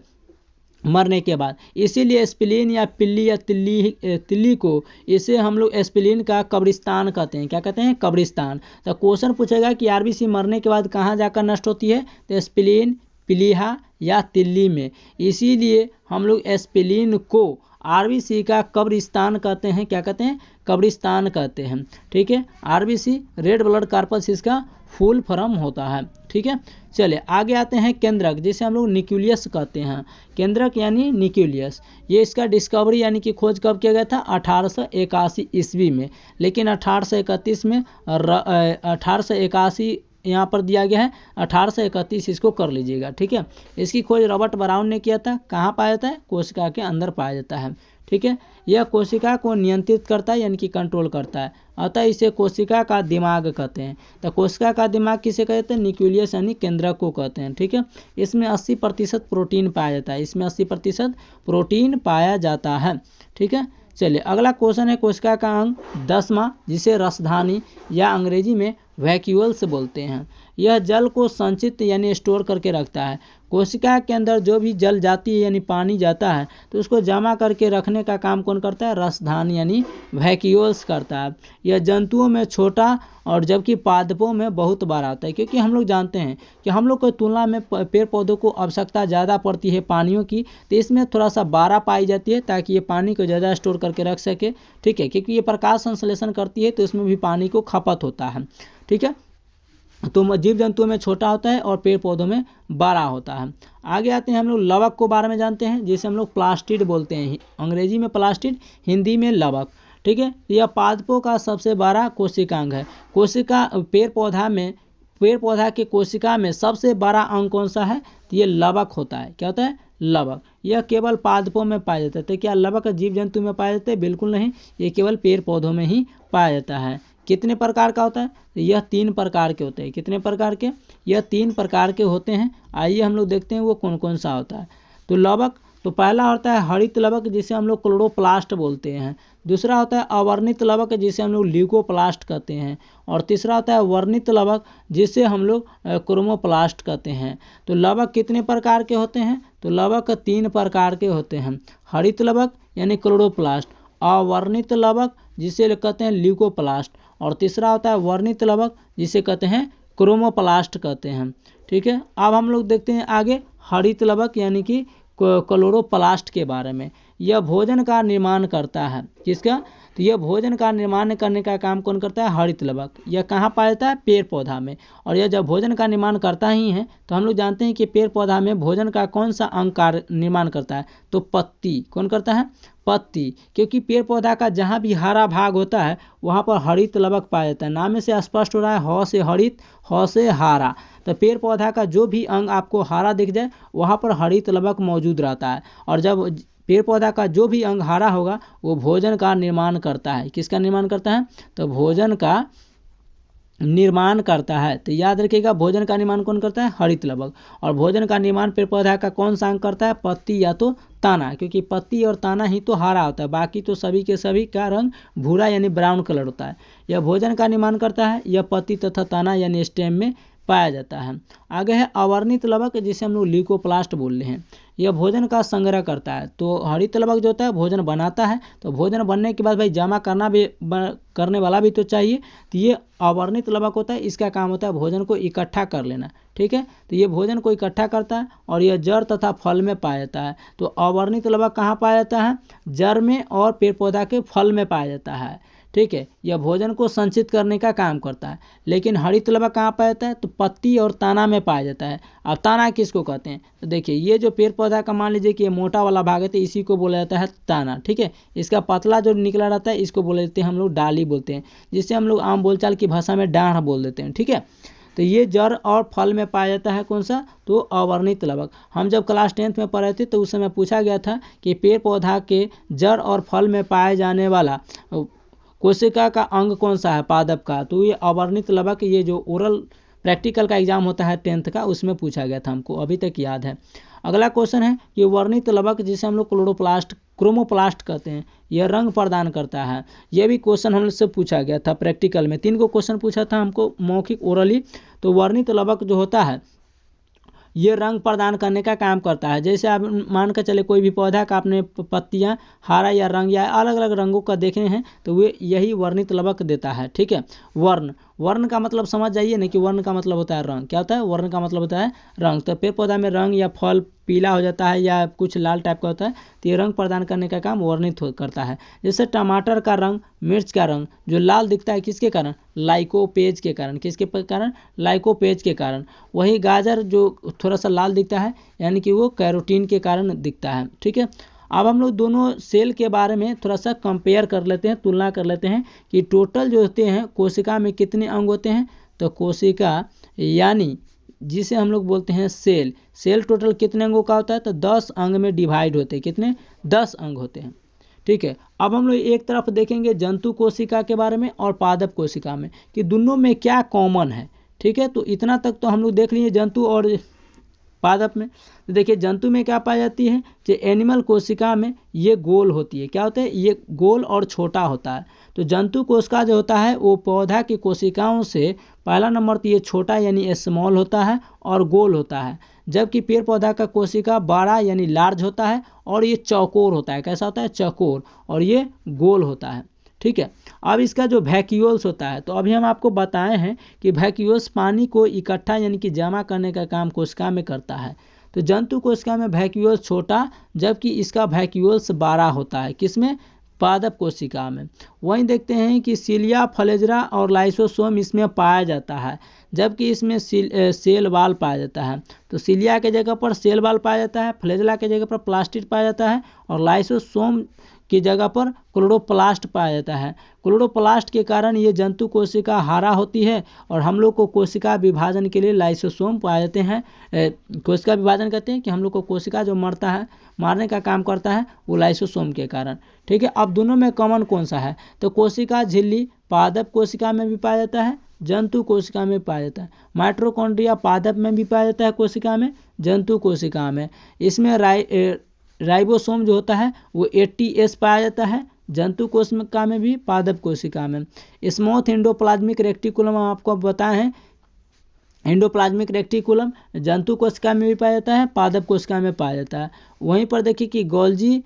मरने के बाद इसीलिए एस्पिलिन या पिल्ली या तिल्ली को, इसे हम लोग एस्पिलिन का कब्रिस्तान कहते हैं। क्या कहते हैं? कब्रिस्तान। तो क्वेश्चन पूछेगा कि आरबीसी मरने के बाद कहाँ जाकर नष्ट होती है? तो एस्पिलिन, पिलीहा या तिल्ली में। इसीलिए हम लोग एस्पिलिन को आरबीसी का कब्रिस्तान कहते हैं। क्या कहते हैं? कब्रिस्तान कहते हैं। ठीक है, आरबीसी, रेड ब्लड कार्पस, इसका फुल फॉर्म होता है। ठीक है, चलिए आगे आते हैं केंद्रक, जिसे हम लोग न्यूक्लियस कहते हैं। केंद्रक यानी न्यूक्लियस, ये इसका डिस्कवरी यानी कि खोज कब किया गया था? 1881 ईस्वी में। लेकिन 1831 में 1881 यहाँ पर दिया गया है, 1831 इसको कर लीजिएगा। ठीक है, इसकी खोज रॉबर्ट ब्राउन ने किया था। कहाँ पाया जाता है? कोशिका के अंदर पाया जाता है। ठीक है। यह कोशिका को नियंत्रित करता है यानी कि कंट्रोल करता है, अतः इसे कोशिका का दिमाग कहते हैं। तो कोशिका का दिमाग किसे कहते हैं? न्यूक्लियस यानी केंद्रक को कहते हैं, ठीक है। इसमें 80% प्रोटीन पाया जाता है, इसमें 80% प्रोटीन पाया जाता है, ठीक है। चलिए अगला क्वेश्चन है कोशिका का अंग 10वां, जिसे रसधानी या अंग्रेजी में वैक्यूल्स बोलते हैं। यह जल को संचित यानी स्टोर करके रखता है। कोशिका के अंदर जो भी जल जाती है यानी पानी जाता है तो उसको जमा करके रखने का काम कौन करता है? रसधानी यानी वैक्यूल्स करता है। यह जंतुओं में छोटा और जबकि पादपों में बहुत बड़ा होता है, क्योंकि हम लोग जानते हैं कि हम लोग की तुलना में पेड़ पौधों को आवश्यकता ज़्यादा पड़ती है पानियों की, तो इसमें थोड़ा सा बड़ा पाई जाती है ताकि ये पानी को ज़्यादा स्टोर करके रख सके, ठीक है। क्योंकि ये प्रकाश संश्लेषण करती है तो इसमें भी पानी को खपत होता है, ठीक है। तो जीव जंतुओं में छोटा होता है और पेड़ पौधों में बड़ा होता है। आगे आते हैं हम लोग लवक को बारे में जानते हैं, जिसे हम लोग प्लास्टिड बोलते हैं, अंग्रेजी में प्लास्टिड, हिंदी में लवक, ठीक है। यह पादपों का सबसे बड़ा कोशिकांग है। कोशिका पेड़ पौधा के कोशिका में सबसे बड़ा अंग कौन सा है? तो ये लवक होता है। क्या होता है? लवक। यह केवल पादपों में पाया जाता है। तो क्या लवक जीव जंतु में पाया जाता है? बिल्कुल नहीं, ये केवल पेड़ पौधों में ही पाया जाता है। कितने प्रकार का होता है? यह 3 प्रकार के होते हैं। कितने प्रकार के? यह 3 प्रकार के होते हैं। आइए हम लोग देखते हैं वो कौन कौन सा होता है। तो लवक, तो पहला होता है हरित लवक, जिसे हम लोग क्लोरोप्लास्ट बोलते हैं। दूसरा होता है अवर्णित लवक, जिसे हम लोग ल्यूकोप्लास्ट कहते हैं। और तीसरा होता है वर्णित लवक, जिसे हम लोग क्रोमोप्लास्ट कहते हैं। तो लवक कितने प्रकार के होते हैं? तो लवक 3 प्रकार के होते हैं। हरित लवक यानी क्लोरोप्लास्ट, अवर्णित लवक जिसे कहते हैं ल्यूकोप्लास्ट, और तीसरा होता है वर्णित लवक जिसे कहते हैं क्रोमोप्लास्ट कहते हैं, ठीक है। अब हम लोग देखते हैं आगे हरित लवक यानी कि क्लोरोप्लास्ट के बारे में। यह भोजन का निर्माण करता है। किसका? तो यह भोजन का निर्माण करने का काम कौन करता है? हरित लवक। यह कहाँ पाया जाता है? पेड़ पौधा में। और यह जब भोजन का निर्माण करता ही है तो हम लोग जानते हैं कि पेड़ पौधा में भोजन का कौन सा अंग कार्य निर्माण करता है? तो पत्ती। कौन करता है? पत्ती। क्योंकि पेड़ पौधा का जहाँ भी हरा भाग होता है वहाँ पर हरित लवक पाया जाता है। नाम में से स्पष्ट हो रहा है, ह से हरित, ह से हारा। तो पेड़ पौधा का जो भी अंग आपको हरा दिख जाए वहाँ पर हरित लवक मौजूद रहता है। और जब पेड़ पौधा का जो भी अंग हरा होगा वो भोजन का निर्माण करता है। किसका निर्माण करता है? तो भोजन का निर्माण करता है। तो याद रखिएगा, भोजन का निर्माण कौन करता है? हरित लवक। और भोजन का निर्माण पेड़ पौधा का कौन सा अंग करता है? पत्ती या तो तना, क्योंकि पत्ती और तना ही तो हरा होता है, बाकी तो सभी के सभी का रंग भूरा यानी ब्राउन कलर होता है। यह भोजन का निर्माण करता है, यह पत्ती तथा तना यानी स्टेम में पाया जाता है। आगे है अवर्णित लवक, जिसे हम लोग ल्यूकोप्लास्ट बोल रहे हैं। यह भोजन का संग्रह करता है। तो हरित लवक जो होता है भोजन बनाता है, तो भोजन बनने के बाद भाई जमा करना भी करने वाला भी तो चाहिए। तो ये अवर्णित लवक होता है, इसका काम होता है भोजन को इकट्ठा कर लेना, ठीक है। तो ये भोजन को इकट्ठा करता है और यह जड़ तथा फल में पाया जाता है। तो अवर्णित लवक कहाँ पाया जाता है? जड़ में और पेड़ पौधा के फल में पाया जाता है, ठीक है। यह भोजन को संचित करने का काम करता है। लेकिन हरित लवक कहाँ पाया जाता है? तो पत्ती और तना में पाया जाता है। अब तना किसको कहते हैं? तो देखिए, ये जो पेड़ पौधा का मान लीजिए कि ये मोटा वाला भाग है तो इसी को बोला जाता है तना, ठीक है। इसका पतला जो निकला रहता है इसको बोले जाते हैं हम लोग डाली बोलते हैं, जिससे हम लोग आम बोलचाल की भाषा में डाढ़ बोल देते हैं, ठीक है। तो ये जड़ और फल में पाया जाता है कौन सा? तो अवर्णित लवक। हम जब क्लास 10th में पढ़े थे तो उस समय पूछा गया था कि पेड़ पौधा के जड़ और फल में पाए जाने वाला कोशिका का अंग कौन सा है पादप का? तो ये अवर्णित लवक। ये जो ओरल प्रैक्टिकल का एग्जाम होता है 10th का, उसमें पूछा गया था, हमको अभी तक याद है। अगला क्वेश्चन है कि वर्णित लवक, जिसे हम लोग क्रोमोप्लास्ट कहते हैं, यह रंग प्रदान करता है। यह भी क्वेश्चन हम लोग से पूछा गया था प्रैक्टिकल में। 3 को क्वेश्चन पूछा था हमको मौखिक ओरली। तो वर्णित लवक जो होता है ये रंग प्रदान करने का काम करता है। जैसे आप मान कर चले कोई भी पौधा का आपने पत्तियां हरा या रंग या अलग अलग रंगों का देखे हैं तो वे यही वर्णित लवक देता है, ठीक है। वर्ण का मतलब समझ जाइए ना कि वर्ण का मतलब होता है रंग। क्या होता है? वर्ण का मतलब होता है रंग। तो पेड़ पौधा में रंग या फल पीला हो जाता है या कुछ लाल टाइप का होता है तो ये रंग प्रदान करने का काम वर्णित करता है। जैसे टमाटर का रंग, मिर्च का रंग जो लाल दिखता है किसके कारण? लाइकोपेज के कारण। किसके कारण? लाइकोपेज के कारण। वही गाजर जो थोड़ा सा लाल दिखता है यानी कि वो कैरोटीन के कारण दिखता है, ठीक है। अब हम लोग दोनों सेल के बारे में थोड़ा सा कंपेयर कर लेते हैं, तुलना कर लेते हैं कि टोटल जो होते हैं कोशिका में कितने अंग होते हैं। तो कोशिका यानी जिसे हम लोग बोलते हैं सेल टोटल कितने अंगों का होता है? तो 10 अंग में डिवाइड होते हैं। कितने? 10 अंग होते हैं, ठीक है। अब हम लोग एक तरफ देखेंगे जंतु कोशिका के बारे में और पादप कोशिका में कि दोनों में क्या कॉमन है। ठीक है, तो इतना तक तो हम लोग देख लिए जंतु और पादप में। तो देखिए जंतु में क्या पाई जाती है कि एनिमल कोशिका में ये गोल होती है। क्या होता है, ये गोल और छोटा होता है। तो जंतु कोशिका जो होता है वो पौधा की कोशिकाओं से पहला नंबर तो ये छोटा यानी स्मॉल होता है और गोल होता है, जबकि पेड़ पौधा का कोशिका बड़ा यानी लार्ज होता है और ये चौकोर होता है। कैसा होता है, चौकोर, और ये गोल होता है। ठीक है। अब इसका जो वैक्यूल्स होता है, तो अभी हम आपको बताए हैं कि वैक्यूल्स पानी को इकट्ठा यानी कि जमा करने का काम कोशिका में करता है। तो जंतु कोशिका में वैक्यूल्स छोटा, जबकि इसका वैक्यूल्स बड़ा होता है। किसमें, पादप कोशिका में। वहीं देखते हैं कि सिलिया, फ्लेजरा और लाइसोसोम इसमें पाया जाता है, जबकि इसमें सेल वाल पाया जाता है। तो सिलिया के जगह पर सेल वाल पाया जाता है, फ्लेजला के जगह पर प्लास्टिड पाया जाता है और लाइसोसोम की जगह पर क्लोरोप्लास्ट पाया जाता है। क्लोरोप्लास्ट के कारण ये जंतु कोशिका हरा होती है और हम लोग को कोशिका विभाजन के लिए लाइसोसोम पाए जाते हैं। कोशिका विभाजन कहते हैं कि हम लोग को कोशिका जो मरता है, मारने का काम करता है, वो लाइसोसोम के कारण। ठीक है। अब दोनों में कॉमन कौन सा है, तो कोशिका झिल्ली पादप कोशिका में भी पाया जाता है, जंतु कोशिका में पाया जाता है। माइटोकॉन्ड्रिया पादप में भी पाया जाता है कोशिका में, जंतु कोशिका में। इसमें राइबोसोम जो होता है वो 80S पाया जाता है, जंतु कोशिका में भी पादप कोशिका में। स्मॉथ एंडोप्लाज्मिक रेक्टिकुलम हम आपको बताए हैं, एंडोप्लाज्मिक रेक्टिकुलम जंतु कोशिका में भी पाया जाता है, पादप कोशिका में पाया जाता है। वहीं पर देखिए कि गोल्जी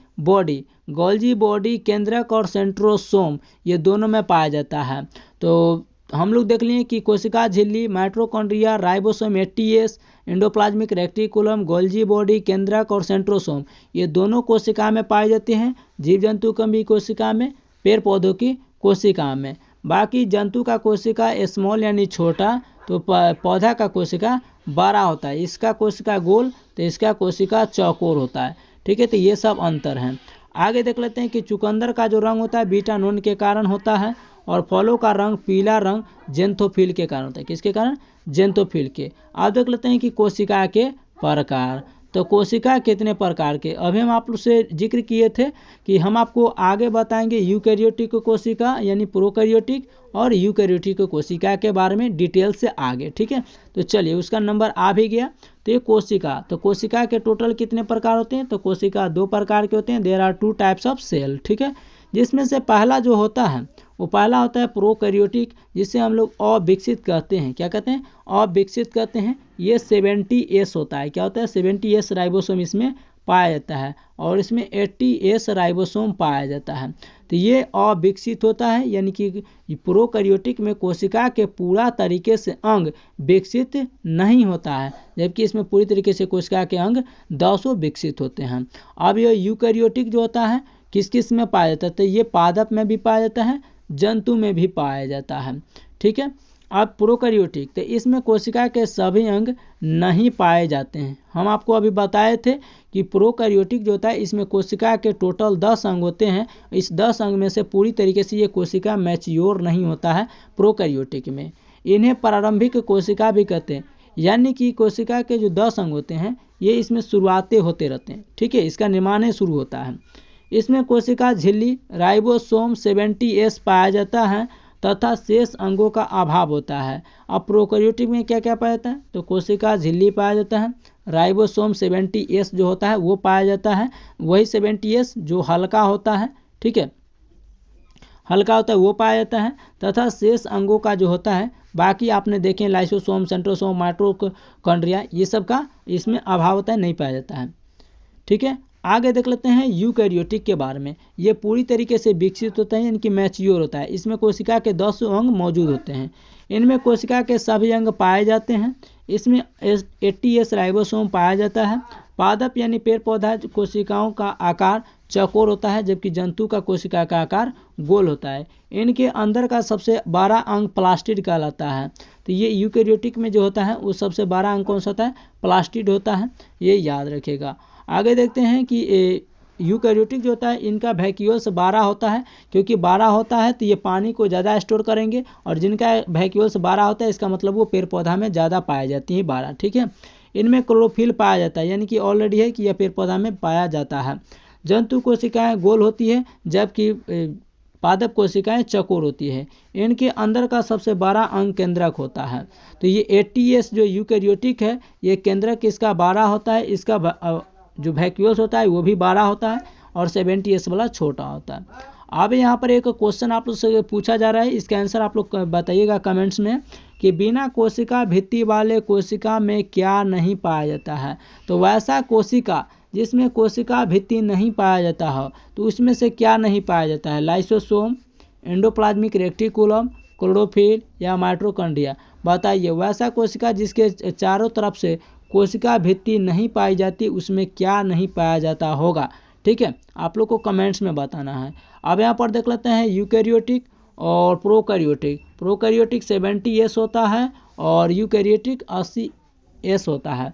बॉडी केंद्रक और सेंट्रोसोम ये दोनों में पाया जाता है। तो हम लोग देख लिए कि कोशिका झिल्ली, mitochondria, ribosome 80S, endoplasmic reticulum, Golgi body केंद्रक और सेंट्रोसोम ये दोनों कोशिका में पाए जाते हैं, जीव जंतु की कोशिका में, पेड़ पौधों की कोशिका में। बाकी जंतु का कोशिका स्मॉल यानी छोटा, तो पौधा का कोशिका बड़ा होता है। इसका कोशिका गोल तो इसका कोशिका चौकोर होता है। ठीक है, तो ये सब अंतर हैं। आगे देख लेते हैं कि चुकंदर का जो रंग होता है बीटा नोन के कारण होता है और फलों का रंग पीला रंग जेंथोफिल के कारण होता है। किसके कारण, जेंथोफिल के। अब देख लेते हैं कि कोशिका के प्रकार। तो कोशिका कितने प्रकार के, अभी हम आप लोग से जिक्र किए थे कि हम आपको आगे बताएंगे यूकैरियोटिक कोशिका यानी प्रोकैरियोटिक और यूकैरियोटिक कोशिका के बारे में डिटेल से आगे। ठीक है, तो चलिए उसका नंबर आ भी गया। तो ये कोशिका, तो कोशिका के टोटल कितने प्रकार होते हैं, तो कोशिका 2 प्रकार के होते हैं। There are 2 types of cell. ठीक है, जिसमें से पहला जो होता है वो पहला होता है प्रोकैरियोटिक, जिसे हम लोग अविकसित कहते हैं। क्या कहते हैं, अविकसित कहते हैं। ये 70S होता है। क्या होता है, 70S राइबोसोम इसमें पाया जाता है और इसमें 80S राइबोसोम पाया जाता है। तो ये अविकसित होता है, यानी कि प्रोकैरियोटिक में कोशिका के पूरा तरीके से अंग विकसित नहीं होता है, जबकि इसमें पूरी तरीके से कोशिका के अंग 10 विकसित होते हैं। अब ये यूकैरियोटिक जो होता है किस किस में पाया जाता है, तो ये पादप में भी पाया जाता है, जंतु में भी पाया जाता है। ठीक है। अब प्रोकैरियोटिक, तो इसमें कोशिका के सभी अंग नहीं पाए जाते हैं। हम आपको अभी बताए थे कि प्रोकैरियोटिक जो होता है इसमें कोशिका के टोटल 10 अंग होते हैं। इस 10 अंग में से पूरी तरीके से ये कोशिका मैच्योर नहीं होता है प्रोकैरियोटिक में। इन्हें प्रारंभिक कोशिका भी कहते हैं, यानी कि कोशिका के जो 10 अंग होते हैं ये इसमें शुरुआतें होते रहते हैं। ठीक है, इसका निर्माण शुरू होता है। इसमें कोशिका झिल्ली राइबोसोम 70S पाया जाता है तथा शेष अंगों का अभाव होता है। अब प्रोकैरियोटिक में क्या क्या पाया जाता है, तो कोशिका झिल्ली पाया जाता है, राइबोसोम 70S जो होता है वो पाया जाता है, वही 70S जो हल्का होता है। ठीक है, हल्का होता है वो पाया जाता है तथा शेष अंगों का जो होता है, बाकी आपने देखें लाइसोसोम, सेंट्रोसोम, माइटोकॉन्ड्रिया ये सब का इसमें अभाव होता है, नहीं पाया जाता है। ठीक है, आगे देख लेते हैं यूकैरियोटिक के बारे में। ये पूरी तरीके से विकसित होता है, यानी कि मैच्योर होता है। इसमें कोशिका के 10 अंग मौजूद होते हैं। इनमें कोशिका के सभी अंग पाए जाते हैं। इसमें 80S राइबोसोम पाया जाता है। पादप यानी पेड़ पौधा कोशिकाओं का आकार चौकोर होता है, जबकि जंतु का कोशिका का आकार गोल होता है। इनके अंदर का सबसे बड़ा अंग प्लास्टिड कहलाता है। तो ये यूकैरियोटिक में जो होता है वो सबसे बड़ा अंग कौन सा होता है, प्लास्टिड होता है, ये याद रखेगा। आगे देखते हैं कि यूकैरियोटिक जो होता है इनका वैक्यूल्स 12 होता है, क्योंकि 12 होता है तो ये पानी को ज़्यादा स्टोर करेंगे, और जिनका वैक्यूल्स 12 होता है इसका मतलब वो पेड़ पौधा में ज़्यादा पाई जाती है 12। ठीक है, इनमें क्लोरोफिल पाया जाता है, यानी कि ऑलरेडी है कि यह पेड़ पौधा में पाया जाता है, जंतु कोशिकाएं गोल होती है जबकि पादप कोशिकाएं चौकोर होती है। इनके अंदर का सबसे बड़ा अंग केंद्रक होता है। तो ये 80S जो यूकैरियोटिक है, ये केंद्रक इसका 12 होता है, इसका जो वैक्यूल्स होता है वो भी 12 होता है और 70S वाला छोटा होता है। अब यहाँ पर एक क्वेश्चन आप लोग से पूछा जा रहा है, इसका आंसर आप लोग बताइएगा कमेंट्स में कि बिना कोशिका भित्ति वाले कोशिका में क्या नहीं पाया जाता है। तो वैसा कोशिका जिसमें कोशिका भित्ति नहीं पाया जाता है तो उसमें से क्या नहीं पाया जाता है? लाइसोसोम, एंडोप्लाज्मिक रेटिकुलम, क्लोरोफिल या माइटोकॉन्ड्रिया। बताइए वैसा कोशिका जिसके चारों तरफ से कोशिका भित्ति नहीं पाई जाती उसमें क्या नहीं पाया जाता होगा। ठीक है, आप लोग को कमेंट्स में बताना है। अब यहाँ पर देख लेते हैं यूकैरियोटिक और प्रोकैरियोटिक। प्रोकैरियोटिक 70S होता है और यूकैरियोटिक 80S होता है।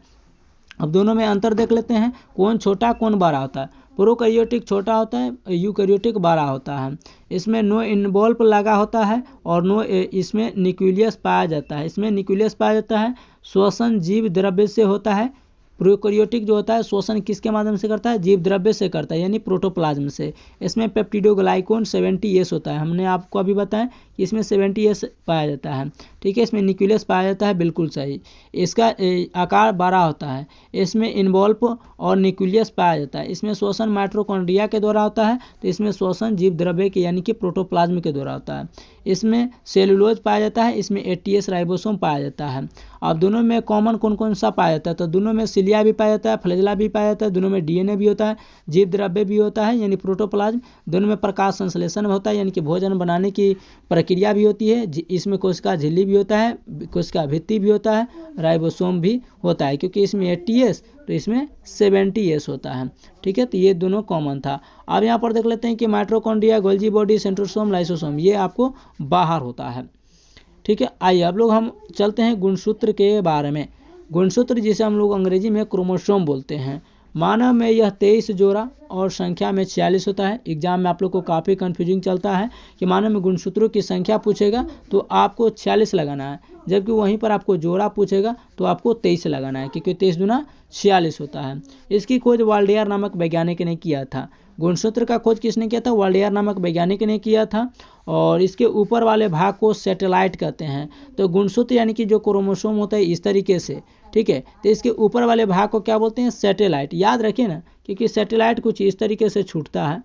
अब दोनों में अंतर देख लेते हैं, कौन छोटा कौन बड़ा होता है। प्रोकैरियोटिक छोटा होता है, यूकैरियोटिक बड़ा होता है। इसमें नो इन्वॉल्व लगा होता है और नो इसमें न्यूक्लियस पाया जाता है। इसमें न्यूक्लियस पाया जाता है, श्वसन जीव द्रव्य से होता है। प्रोकैरियोटिक जो होता है श्वसन किसके माध्यम से करता है? जीव द्रव्य से करता है, यानी प्रोटोप्लाज्म से। इसमें पेप्टिडोग्लाइकोन 70S होता है, हमने आपको अभी बताया कि इसमें 70S पाया जाता है। ठीक है, इसमें न्यूक्लियस पाया जाता है, बिल्कुल सही। इसका आकार बड़ा होता है। इसमें इन्वॉल्व और न्यूक्लियस पाया जाता है। इसमें श्वसन माइटोकॉन्ड्रिया के द्वारा होता है, तो इसमें श्वसन जीव द्रव्य के यानी कि प्रोटोप्लाज्म के द्वारा होता है। इसमें सेलुलोज पाया जाता है, इसमें 80S राइबोसोम पाया जाता है। अब दोनों में कॉमन कौन कौन सा पाया जाता है? तो दोनों में सिलिया भी पाया जाता है, फ्लैजेला भी पाया जाता है, दोनों में DNA भी होता है, जीव द्रव्य भी होता है यानी प्रोटोप्लाज्म, दोनों में प्रकाश संश्लेषण होता है यानी कि भोजन बनाने की प्रक्रिया भी होती है। इसमें कोशिका झिल्ली भी होता है, कोशिका भित्ति भी होता है, राइबोसोम भी होता है। क्योंकि इसमें 80S तो इसमें 70S होता है। ठीक है, तो ये दोनों कॉमन था। अब यहाँ पर देख लेते हैं कि mitochondria, Golgi body, centrosome, lysosome ये आपको बाहर होता है। ठीक है, आइए अब लोग हम चलते हैं गुणसूत्र के बारे में। गुणसूत्र जिसे हम लोग अंग्रेजी में क्रोमोसोम बोलते हैं। मानव में यह 23 जोड़ा और संख्या में 46 होता है। एग्जाम में आप लोग को काफ़ी कन्फ्यूजिंग चलता है कि मानव में गुणसूत्रों की संख्या पूछेगा तो आपको 46 लगाना है, जबकि वहीं पर आपको जोड़ा पूछेगा तो आपको 23 लगाना है, क्योंकि 23 दूना 46 होता है। इसकी खोज वाल्डेयर नामक वैज्ञानिक ने किया था। गुणसूत्र का खोज किसने किया था? वाल्डेयर नामक वैज्ञानिक ने किया था। और इसके ऊपर वाले भाग को सैटेलाइट कहते हैं। तो गुणसूत्र यानी कि जो क्रोमोसोम होता है इस तरीके से, ठीक है, तो इसके ऊपर वाले भाग को क्या बोलते हैं? सैटेलाइट। याद रखिए ना, क्योंकि सैटेलाइट कुछ इस तरीके से छूटता है,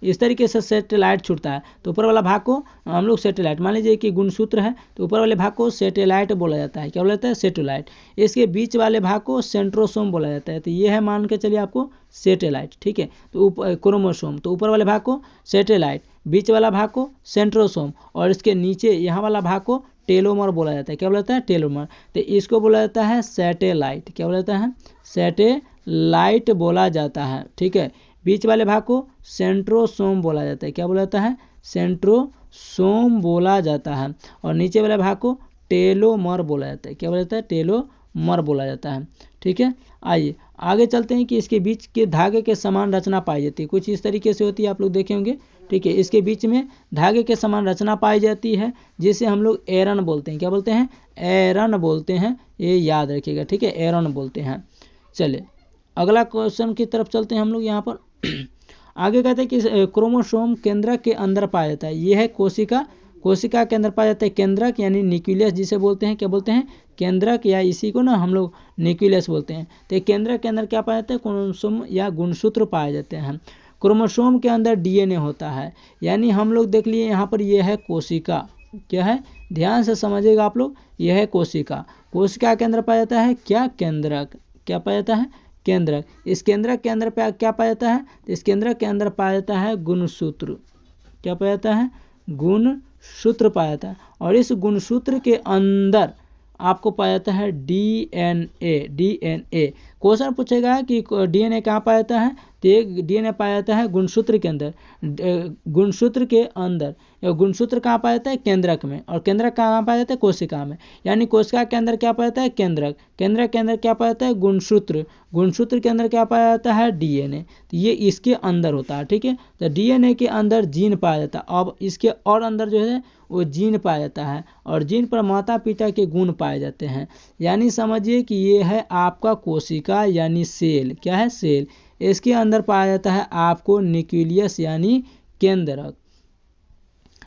इस तरीके से सैटेलाइट छूटता है। तो ऊपर वाला भाग को हम लोग सैटेलाइट, मान लीजिए कि गुणसूत्र है तो ऊपर वाले भाग को सैटेलाइट बोला जाता है। क्या बोला जाता है? सैटेलाइट। इसके बीच वाले भाग को सेंट्रोसोम बोला जाता है। तो ये है, मान के चलिए आपको सैटेलाइट। ठीक है, तो क्रोमोसोम, तो ऊपर वाले भाग को सैटेलाइट, बीच वाला भाग को सेंट्रोसोम और इसके नीचे यहाँ वाला भाग को टेलोमर बोला जाता है। क्या बोला जाता है? टेलोमर। तो इसको बोला जाता है सैटेलाइट। क्या बोला जाता है? सैटेलाइट बोला जाता है। ठीक है, बीच वाले भाग को सेंट्रोसोम बोला जाता है। क्या बोला जाता है? सेंट्रोसोम बोला जाता है। और नीचे वाले भाग को टेलोमर बोला जाता है। क्या बोला जाता है? टेलोमर बोला जाता है। ठीक है, आइए आगे चलते हैं कि इसके बीच के धागे के समान रचना पाई जाती है। कुछ इस तरीके से होती है, आप लोग देखे होंगे। ठीक है, इसके बीच में धागे के समान रचना पाई जाती है जिसे हम लोग एरन बोलते हैं। क्या बोलते हैं? एरन बोलते हैं, ये याद रखिएगा। ठीक है, एरन बोलते हैं। चलिए अगला क्वेश्चन की तरफ चलते हैं हम लोग। यहाँ पर आगे कहते हैं कि क्रोमोसोम केंद्रक के अंदर पाया जाता है। यह है कोशिका, कोशिका के अंदर पाया जाता है केंद्रक यानी न्यूक्लियस जिसे बोलते हैं। क्या बोलते हैं? केंद्रक, या इसी को ना हम लोग न्यूक्लियस बोलते हैं। तो केंद्रक के अंदर क्या पाया जाता है? क्रोमोसोम या गुणसूत्र पाए जाते हैं। क्रोमोसोम के अंदर DNA होता है, यानी हम लोग देख लिए यहाँ पर यह है कोशिका। क्या है? ध्यान से समझिएगा आप लोग, यह है कोशिका। कोशिका के अंदर पाया जाता है क्या? केंद्रक। क्या पाया जाता है? केंद्रक। इस केंद्रक के अंदर क्या पाया जाता है? तो इस केंद्रक के अंदर पाया जाता है गुणसूत्र। क्या पाया जाता है? गुणसूत्र पाया जाता है। और इस गुणसूत्र के अंदर आपको पाया जाता है DNA। क्वेश्चन पूछेगा कि DNA कहाँ पाया जाता है? तो एक DNA पाया जाता है गुणसूत्र के अंदर, गुणसूत्र के अंदर। गुणसूत्र कहाँ पाया जाता है? केंद्रक में। और केंद्रक कहाँ पाया जाता है? कोशिका में। यानी कोशिका के अंदर क्या पाया जाता है? केंद्रक। केंद्रक के अंदर क्या पाया जाता है? गुणसूत्र। गुणसूत्र के अंदर क्या पाया जाता है? DNA। तो ये इसके अंदर होता है। ठीक है, तो DNA के अंदर जीन पाया जाता है। अब इसके और अंदर जो है वो जीन पाया जाता है, और जीन पर माता पिता के गुण पाए जाते हैं। यानी समझिए कि ये है आपका कोशिका यानी सेल। क्या है? सेल। इसके अंदर पाया जाता है आपको न्यूक्लियस यानी केंद्रक।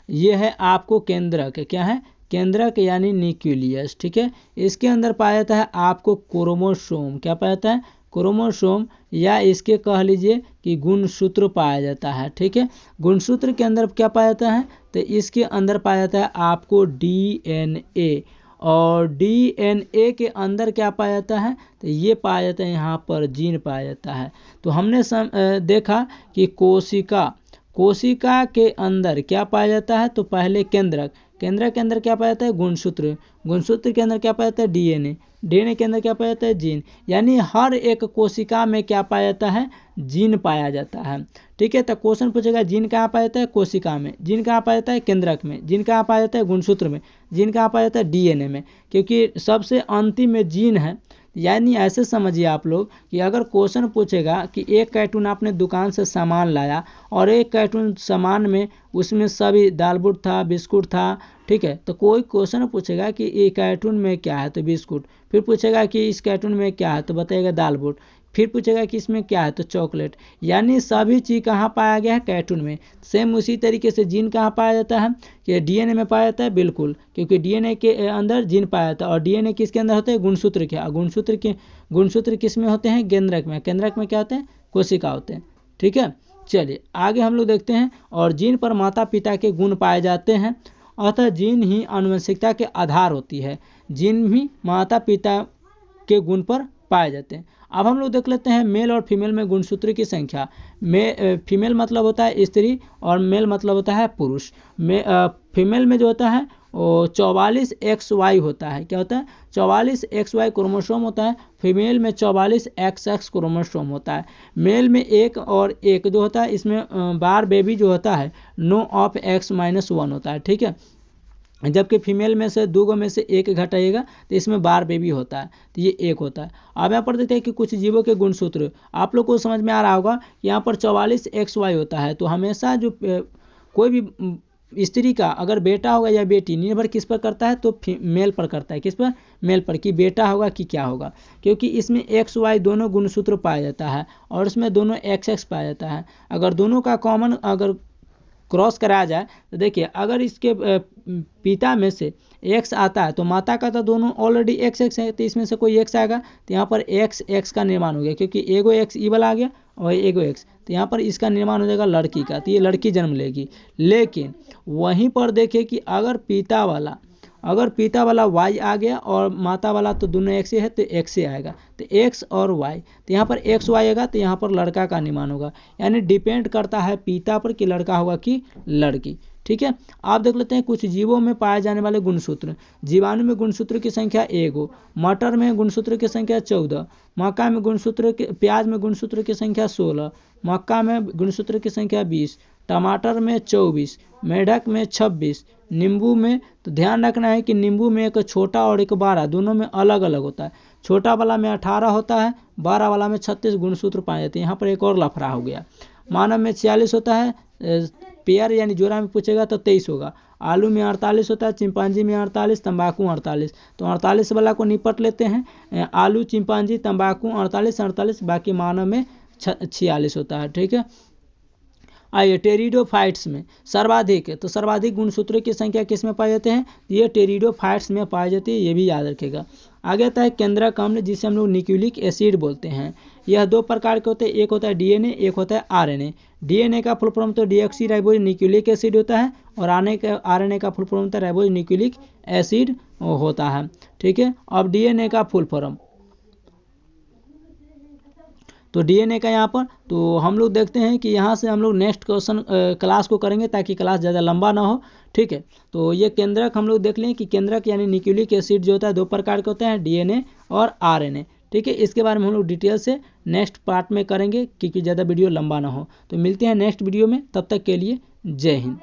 ये है आपको केंद्रक, क्या है? केंद्रक यानी न्यूक्लियस, ठीक है। इसके अंदर पाया जाता है आपको क्रोमोसोम, क्या पाया जाता है? क्रोमोसोम, या इसके कह लीजिए कि गुणसूत्र पाया जाता है, ठीक है। गुणसूत्र के अंदर क्या पाया जाता है? तो इसके अंदर पाया जाता है आपको डीएनए, और डीएनए के अंदर क्या पाया जाता है? तो ये पाया जाता है यहाँ पर जीन पाया जाता है। तो हमने देखा कि कोशिका के अंदर क्या पाया जाता है? तो पहले केंद्रक के अंदर क्या पाया जाता है? गुणसूत्र के अंदर क्या पाया जाता है? डीएनए के अंदर क्या पाया जाता है? जीन। यानी हर एक कोशिका में क्या पाया जाता है? जीन पाया जाता है, ठीक है। तो क्वेश्चन पूछेगा जीन कहाँ पाया जाता है? कोशिका में। जीन कहाँ पाया जाता है? केंद्रक में। जीन कहाँ पाया जाता है? गुणसूत्र में। जीन कहाँ पाया जाता है? डीएनए में, क्योंकि सबसे अंतिम में जीन है। यानी ऐसे समझिए आप लोग कि अगर क्वेश्चन पूछेगा कि एक कार्टून आपने दुकान से सामान लाया और एक कार्टून सामान में उसमें सभी दाल बूट था, बिस्कुट था, ठीक है। तो कोई क्वेश्चन पूछेगा कि ये कार्टून में क्या है? तो बिस्कुट। फिर पूछेगा कि इस कार्टून में क्या है? तो बताइएगा दाल बूट। फिर पूछेगा कि इसमें क्या है? तो चॉकलेट। यानी सभी चीज़ कहाँ पाया गया है? कार्टून में। सेम उसी तरीके से जीन कहाँ पाया जाता है? कि डीएनए में पाया जाता है, बिल्कुल, क्योंकि डीएनए के अंदर जीन पाया जाता है। और डीएनए किसके अंदर होते हैं? गुणसूत्र के। गुणसूत्र किस में होते हैं? केंद्रक में। केंद्रक में क्या होते हैं? कोशिका होते हैं, ठीक है। चलिए आगे हम लोग देखते हैं। और जीन पर माता पिता के गुण पाए जाते हैं, अतः जीन ही आनुवंशिकता के आधार होती है। जीन भी माता पिता के गुण पर पाए जाते हैं। अब हम लोग देख लेते हैं मेल और फीमेल में गुणसूत्र की संख्या। फीमेल मतलब होता है स्त्री और मेल मतलब होता है पुरुष। फीमेल में जो होता है वो 44XY होता है। क्या होता है? 44XY क्रोमोसोम होता है। फीमेल में 44XX क्रोमोसोम होता है। मेल में एक और एक जो होता है, इसमें बार बेबी जो होता है नो ऑफ X-1 होता है, ठीक है। जबकि फीमेल में से 2 में से एक घटाइएगा तो इसमें बार बेबी होता है, तो ये एक होता है। अब यहाँ पर देखते हैं कि कुछ जीवों के गुणसूत्र आप लोग को समझ में आ रहा होगा। यहाँ पर 44XY होता है, तो हमेशा जो कोई भी स्त्री का अगर बेटा होगा या बेटी, निर्भर किस पर करता है? तो मेल पर करता है। किस पर? मेल पर, कि बेटा होगा कि क्या होगा, क्योंकि इसमें XY दोनों गुणसूत्र पाया जाता है और इसमें दोनों XX पाया जाता है। अगर दोनों का कॉमन अगर क्रॉस कराया जाए तो देखिए, अगर इसके पिता में से X आता है तो माता का तो दोनों ऑलरेडी XX है, तो इसमें से कोई X आएगा तो यहाँ पर XX का निर्माण हो गया, क्योंकि एगो X इवल आ गया और एगो X, तो यहाँ पर इसका निर्माण हो जाएगा लड़की का, तो ये लड़की जन्म लेगी। लेकिन वहीं पर देखिए कि अगर पिता वाला Y आ गया और माता वाला तो दोनों X है, तो X से आएगा, तो X और Y, तो यहाँ पर XY आएगा तो यहाँ पर लड़का का निर्माण होगा। यानी डिपेंड करता है पिता पर कि लड़का होगा कि लड़की, ठीक है। आप देख लेते हैं कुछ जीवों में पाए जाने वाले गुणसूत्र। जीवाणु में गुणसूत्र की संख्या 1, मटर में गुणसूत्र की संख्या 14, मक्का में प्याज में गुणसूत्र की संख्या 16, मक्का में गुणसूत्र की संख्या 20, टमाटर में 24, मेढक में 26, नींबू में, तो ध्यान रखना है कि नींबू में एक छोटा और एक बड़ा दोनों में अलग अलग होता है। छोटा वाला में 18 होता है, बड़ा वाला में 36 गुणसूत्र पाए जाते हैं। यहाँ पर एक और लफड़ा हो गया। मानव में 46 होता है, पेयर यानी जोड़ा में पूछेगा तो 23 होगा। आलू में 48 होता है, चिंपांजी में 48, तंबाकू 48। तो 48 वाला को निपट लेते हैं। आलू, चिंपांजी, तंबाकू 48, बाकी मानव में 46 होता है, ठीक है। आइए टेरिडोफाइट्स में सर्वाधिक गुणसूत्रों की संख्या किस में पाए जाते हैं? ये टेरिडोफाइट्स में पाई जाती है, ये भी याद रखेगा। आगे आता है केंद्रक अम्ल, जिसे हम लोग न्यूक्लिक एसिड बोलते हैं। यह 2 प्रकार के होते हैं, एक होता है डीएनए, एक होता है आरएनए। डीएनए का फुल फॉर्म तो डीऑक्सी राइबोज न्यूक्लिक एसिड होता है, और आरएनए का फुल फॉर्म होता है राइबोज न्यूक्लिक एसिड होता है, ठीक है। अब डीएनए का फुल फॉर्म, तो डीएनए का यहाँ पर, तो हम लोग देखते हैं कि यहाँ से हम लोग नेक्स्ट क्वेश्चन क्लास को करेंगे ताकि क्लास ज़्यादा लंबा ना हो, ठीक है। तो ये केंद्रक हम लोग देख लें कि केंद्रक यानी न्यूक्लिक एसिड जो होता है 2 प्रकार के होते हैं, डीएनए और आरएनए, ठीक है। इसके बारे में हम लोग डिटेल से नेक्स्ट पार्ट में करेंगे क्योंकि ज़्यादा वीडियो लंबा ना हो। तो मिलते हैं नेक्स्ट वीडियो में, तब तक के लिए जय हिंद।